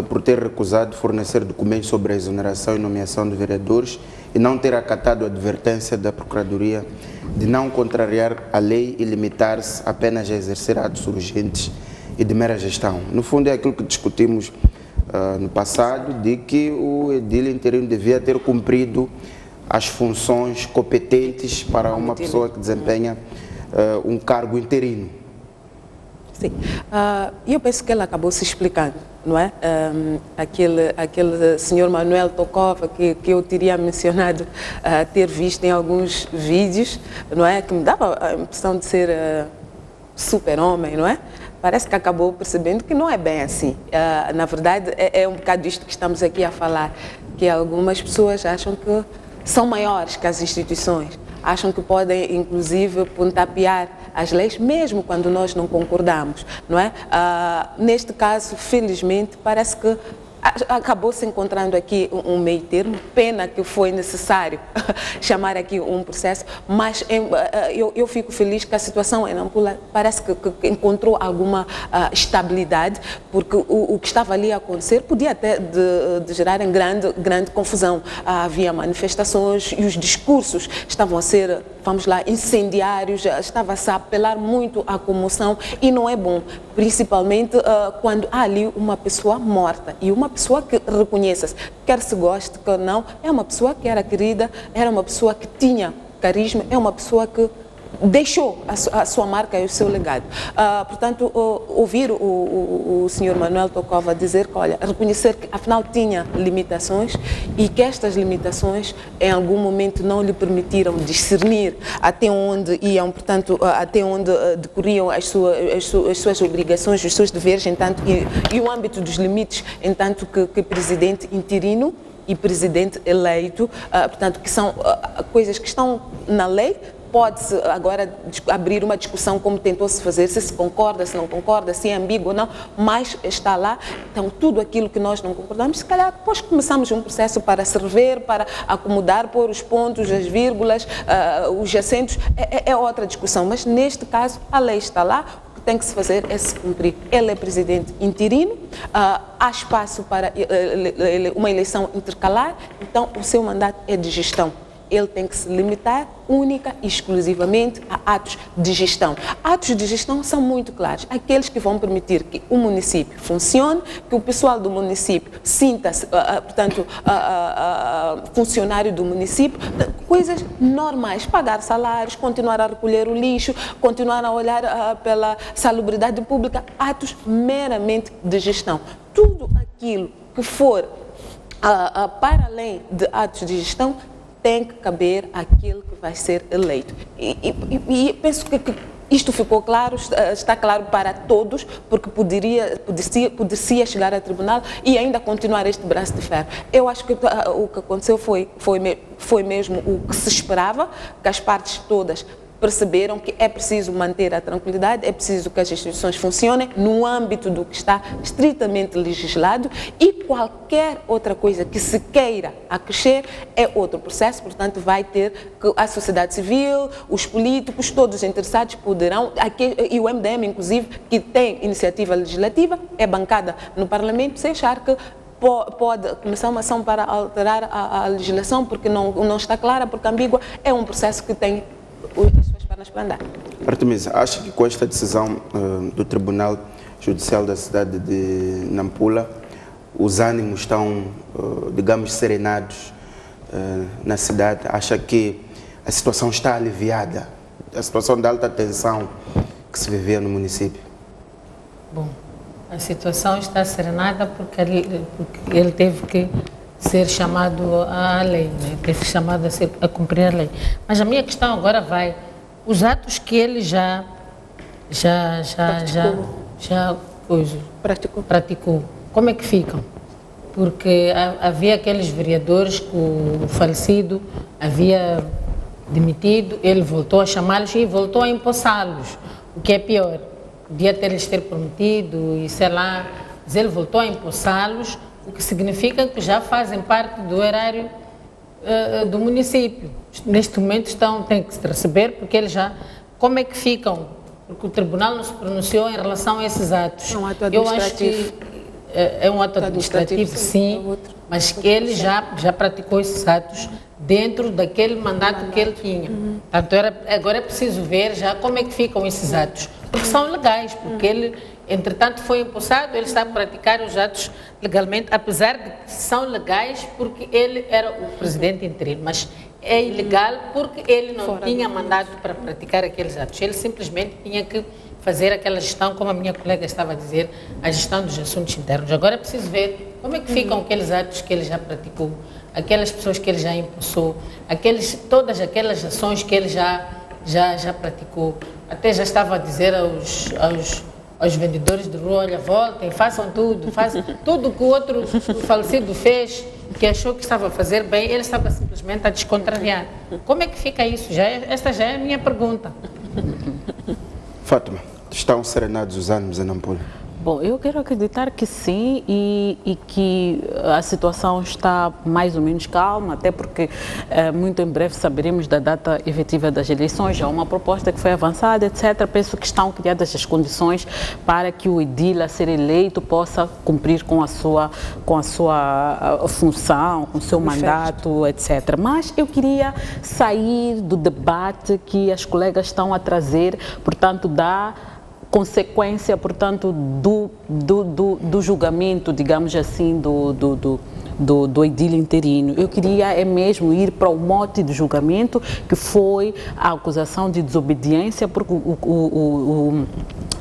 por ter recusado fornecer documentos sobre a exoneração e nomeação de vereadores e não ter acatado a advertência da Procuradoria de não contrariar a lei e limitar-se apenas a exercer atos urgentes e de mera gestão. No fundo, é aquilo que discutimos no passado, de que o edil interino devia ter cumprido as funções competentes para uma pessoa que desempenha um cargo interino. Sim, eu penso que ele acabou se explicando, não é? Aquele senhor Manuel Tokova que eu teria mencionado ter visto em alguns vídeos, não é? Que me dava a impressão de ser super-homem, não é? Parece que acabou percebendo que não é bem assim. Na verdade, é um bocado disto que estamos aqui a falar, que algumas pessoas acham que são maiores que as instituições, acham que podem, inclusive, pontapear as leis, mesmo quando nós não concordamos, não é? Neste caso, felizmente, parece que acabou se encontrando aqui um meio termo. Pena que foi necessário chamar aqui um processo, mas eu fico feliz que a situação em Nampula parece que encontrou alguma estabilidade, porque o que estava ali a acontecer podia até de gerar em grande confusão. Havia manifestações e os discursos estavam a ser, vamos lá, incendiários, estava-se a apelar muito à comoção e não é bom, principalmente quando há ali uma pessoa morta e uma pessoa que reconheça-se, quer se goste, quer não, é uma pessoa que era querida, era uma pessoa que tinha carisma, é uma pessoa que deixou a sua marca e o seu legado. Portanto, ouvir o senhor Manuel Tokova dizer que, olha, reconhecer que afinal tinha limitações e que estas limitações em algum momento não lhe permitiram discernir até onde iam, portanto, até onde decorriam as suas obrigações, os seus deveres, e o âmbito dos limites, entanto que presidente interino e presidente eleito, portanto, que são coisas que estão na lei. Pode-se agora abrir uma discussão como tentou-se fazer, se concorda, se não concorda, se é ambíguo ou não, mas está lá. Então, tudo aquilo que nós não concordamos, se calhar depois começamos um processo para se rever, para acomodar, pôr os pontos, as vírgulas, os acentos, é outra discussão. Mas, neste caso, a lei está lá, o que tem que se fazer é se cumprir. Ele é presidente interino, há espaço para uma eleição intercalar, então o seu mandato é de gestão. Ele tem que se limitar única e exclusivamente a atos de gestão. Atos de gestão são muito claros, aqueles que vão permitir que o município funcione, que o pessoal do município sinta-se, portanto, funcionário do município, coisas normais, pagar salários, continuar a recolher o lixo, continuar a olhar pela salubridade pública, atos meramente de gestão. Tudo aquilo que for para além de atos de gestão tem que caber àquele que vai ser eleito. E penso que isto ficou claro, está claro para todos, porque poderia chegar a tribunal e ainda continuar este braço de ferro. Eu acho que o que aconteceu foi mesmo o que se esperava, que as partes todas perceberam que é preciso manter a tranquilidade, é preciso que as instituições funcionem no âmbito do que está estritamente legislado e qualquer outra coisa que se queira acrescer é outro processo, portanto vai ter que a sociedade civil, os políticos, todos os interessados poderão, e o MDM inclusive, que tem iniciativa legislativa, é bancada no Parlamento, se achar que pode começar uma ação para alterar a legislação porque não está clara, porque ambígua, é um processo que tem as suas pernas para andar. Artemisa, acha que com esta decisão do Tribunal Judicial da cidade de Nampula os ânimos estão, digamos, serenados na cidade? Acha que a situação está aliviada? A situação de alta tensão que se vivia no município? Bom, a situação está serenada porque ele teve que ser chamado à lei, né? Teve chamado a cumprir a lei. Mas a minha questão agora os atos que ele já praticou, como é que ficam? Porque havia aqueles vereadores que o falecido havia demitido, ele voltou a chamá-los e voltou a empossá-los, o que é pior. Podia ter-lhes prometido e sei lá, mas ele voltou a empossá-los, o que significa que já fazem parte do erário do município. Neste momento têm que se receber, porque eles já... Como é que ficam? Porque o tribunal não se pronunciou em relação a esses atos. É um ato administrativo. Eu acho que é um ato administrativo, sim, mas que ele já praticou esses atos dentro daquele mandato que ele tinha. Portanto, agora é preciso ver já como é que ficam esses atos, porque são legais, porque ele, entretanto, foi empossado, ele está a praticar os atos legalmente, apesar de que são legais porque ele era o presidente interino, mas é ilegal porque ele não tinha mandato para praticar aqueles atos. Ele simplesmente tinha que fazer aquela gestão, como a minha colega estava a dizer, a gestão dos assuntos internos. Agora é preciso ver como é que ficam aqueles atos que ele já praticou, aquelas pessoas que ele já impulsou, todas aquelas ações que ele já praticou. Até já estava a dizer aos vendedores de rua, olha, voltem, façam tudo que o outro falecido fez, que achou que estava a fazer bem, ele estava simplesmente a descontrariar. Como é que fica isso? Esta já é a minha pergunta. Fátima, estão serenados os ânimos em Nampula? Bom, eu quero acreditar que sim e que a situação está mais ou menos calma, até porque muito em breve saberemos da data efetiva das eleições, já há uma proposta que foi avançada, etc. Penso que estão criadas as condições para que o edil a ser eleito possa cumprir com a sua função, com o seu mandato, etc. Mas eu queria sair do debate que as colegas estão a trazer, portanto, da consequência, portanto, do julgamento, digamos assim, do edil interino. Eu queria mesmo ir para o mote do julgamento, que foi a acusação de desobediência, porque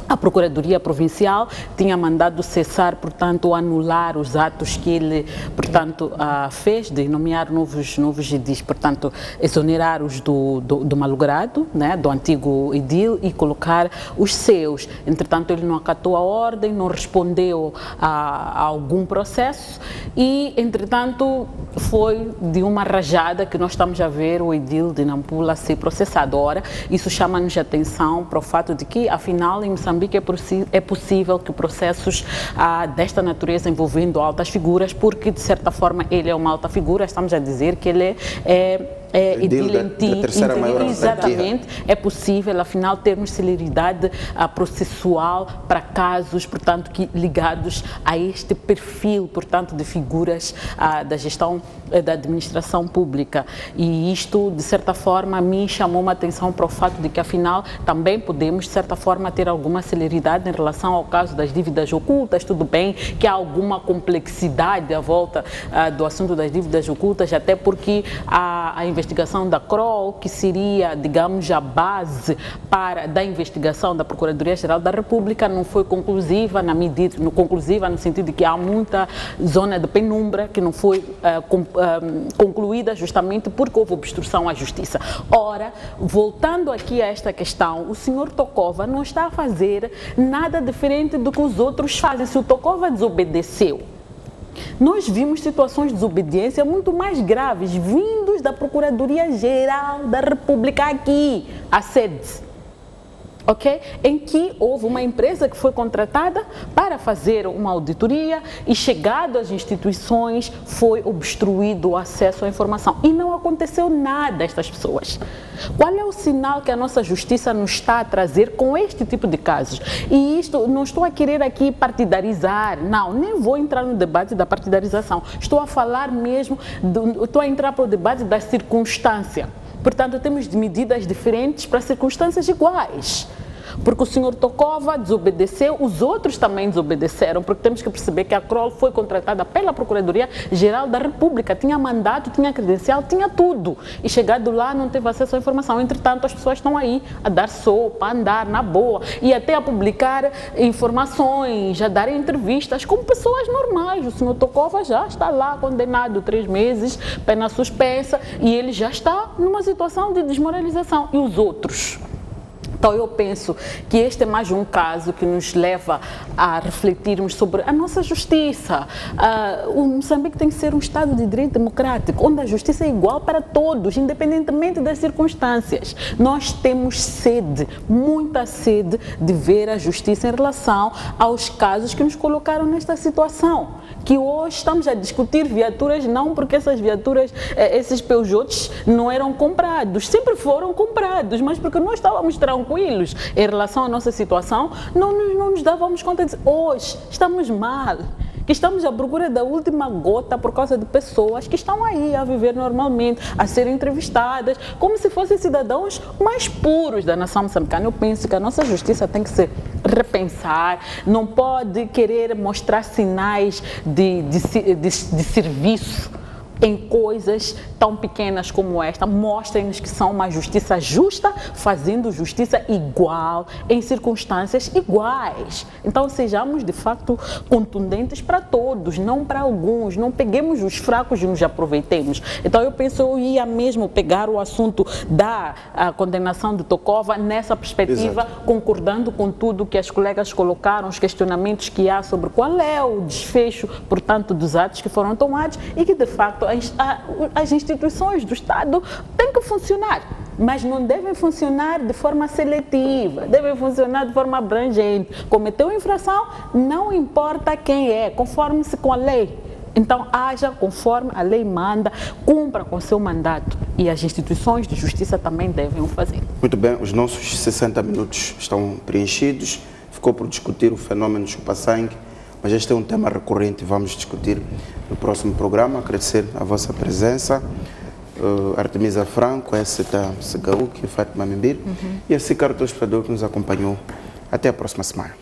a Procuradoria Provincial tinha mandado cessar, portanto, anular os atos que ele, portanto, fez de nomear novos edis, portanto, exonerar-os do malogrado, né, do antigo edil e colocar os seus. Entretanto, ele não acatou a ordem, não respondeu a algum processo e, entretanto, foi de uma rajada que nós estamos a ver o edil de Nampula ser processado. Ora, isso chama-nos a atenção para o fato de que, afinal, em Moçambique é possível que processos desta natureza envolvendo altas figuras, porque, de certa forma, ele é uma alta figura, estamos a dizer que ele é exatamente, é possível, afinal, termos celeridade processual para casos, portanto, ligados a este perfil, portanto, de figuras da gestão da administração pública. E isto, de certa forma, a mim chamou uma atenção para o fato de que, afinal, também podemos, de certa forma, ter alguma celeridade em relação ao caso das dívidas ocultas. Tudo bem que há alguma complexidade à volta do assunto das dívidas ocultas, até porque a investigação da CROL, que seria, digamos, a base da investigação da Procuradoria-Geral da República, não foi conclusiva, conclusiva no sentido de que há muita zona de penumbra que não foi concluída justamente porque houve obstrução à justiça. Ora, voltando aqui a esta questão, o senhor Tokova não está a fazer nada diferente do que os outros fazem. Se o Tokova desobedeceu, nós vimos situações de desobediência muito mais graves, vindos da Procuradoria-Geral da República aqui, a sede. Okay? Em que houve uma empresa que foi contratada para fazer uma auditoria e, chegado às instituições, foi obstruído o acesso à informação. E não aconteceu nada a estas pessoas. Qual é o sinal que a nossa justiça nos está a trazer com este tipo de casos? E isto, não estou a querer aqui partidarizar, não, nem vou entrar no debate da partidarização. Estou a falar mesmo, estou a entrar para o debate da circunstância. Portanto, temos medidas diferentes para circunstâncias iguais. porque o senhor Tokova desobedeceu, os outros também desobedeceram, porque temos que perceber que a CROL foi contratada pela Procuradoria-Geral da República, tinha mandato, tinha credencial, tinha tudo, e chegado lá não teve acesso à informação. Entretanto, as pessoas estão aí a dar sopa, a andar na boa, e até a publicar informações, a dar entrevistas como pessoas normais. O senhor Tokova já está lá condenado 3 meses, pena suspensa, e ele já está numa situação de desmoralização. E os outros? Então, eu penso que este é mais um caso que nos leva a refletirmos sobre a nossa justiça. O Moçambique tem que ser um Estado de direito democrático, onde a justiça é igual para todos, independentemente das circunstâncias. Nós temos sede, muita sede, de ver a justiça em relação aos casos que nos colocaram nesta situação. Que hoje estamos a discutir viaturas, não porque essas viaturas, esses Peugeots não eram comprados, sempre foram comprados, mas porque nós estávamos tranquilos em relação à nossa situação, não nos dávamos conta de hoje estamos mal, que estamos à procura da última gota por causa de pessoas que estão aí a viver normalmente, a serem entrevistadas, como se fossem cidadãos mais puros da nação moçambicana. Eu penso que a nossa justiça tem que se repensar, não pode querer mostrar sinais de serviço em coisas tão pequenas como esta. Mostrem-nos que são uma justiça justa, fazendo justiça igual, em circunstâncias iguais. Então, sejamos de facto contundentes para todos, não para alguns. Não peguemos os fracos e nos aproveitemos. Então, eu penso, eu ia mesmo pegar o assunto da condenação de Tokova nessa perspectiva, exato, concordando com tudo que as colegas colocaram, os questionamentos que há sobre qual é o desfecho, portanto, dos atos que foram tomados e que, de facto, as instituições do Estado têm que funcionar, mas não devem funcionar de forma seletiva, devem funcionar de forma abrangente. Cometeu infração, não importa quem é, conforme-se com a lei. Então, haja conforme a lei manda, cumpra com o seu mandato, e as instituições de justiça também devem o fazer. Muito bem, os nossos 60 minutos estão preenchidos. Ficou por discutir o fenômeno chupa-sangue, mas este é um tema recorrente e vamos discutir no próximo programa. Agradecer a vossa presença, Artemisa Franco, Esseta Segaúque, Fátima Mimbir, e a Cicaro Telespectador que nos acompanhou. Até a próxima semana.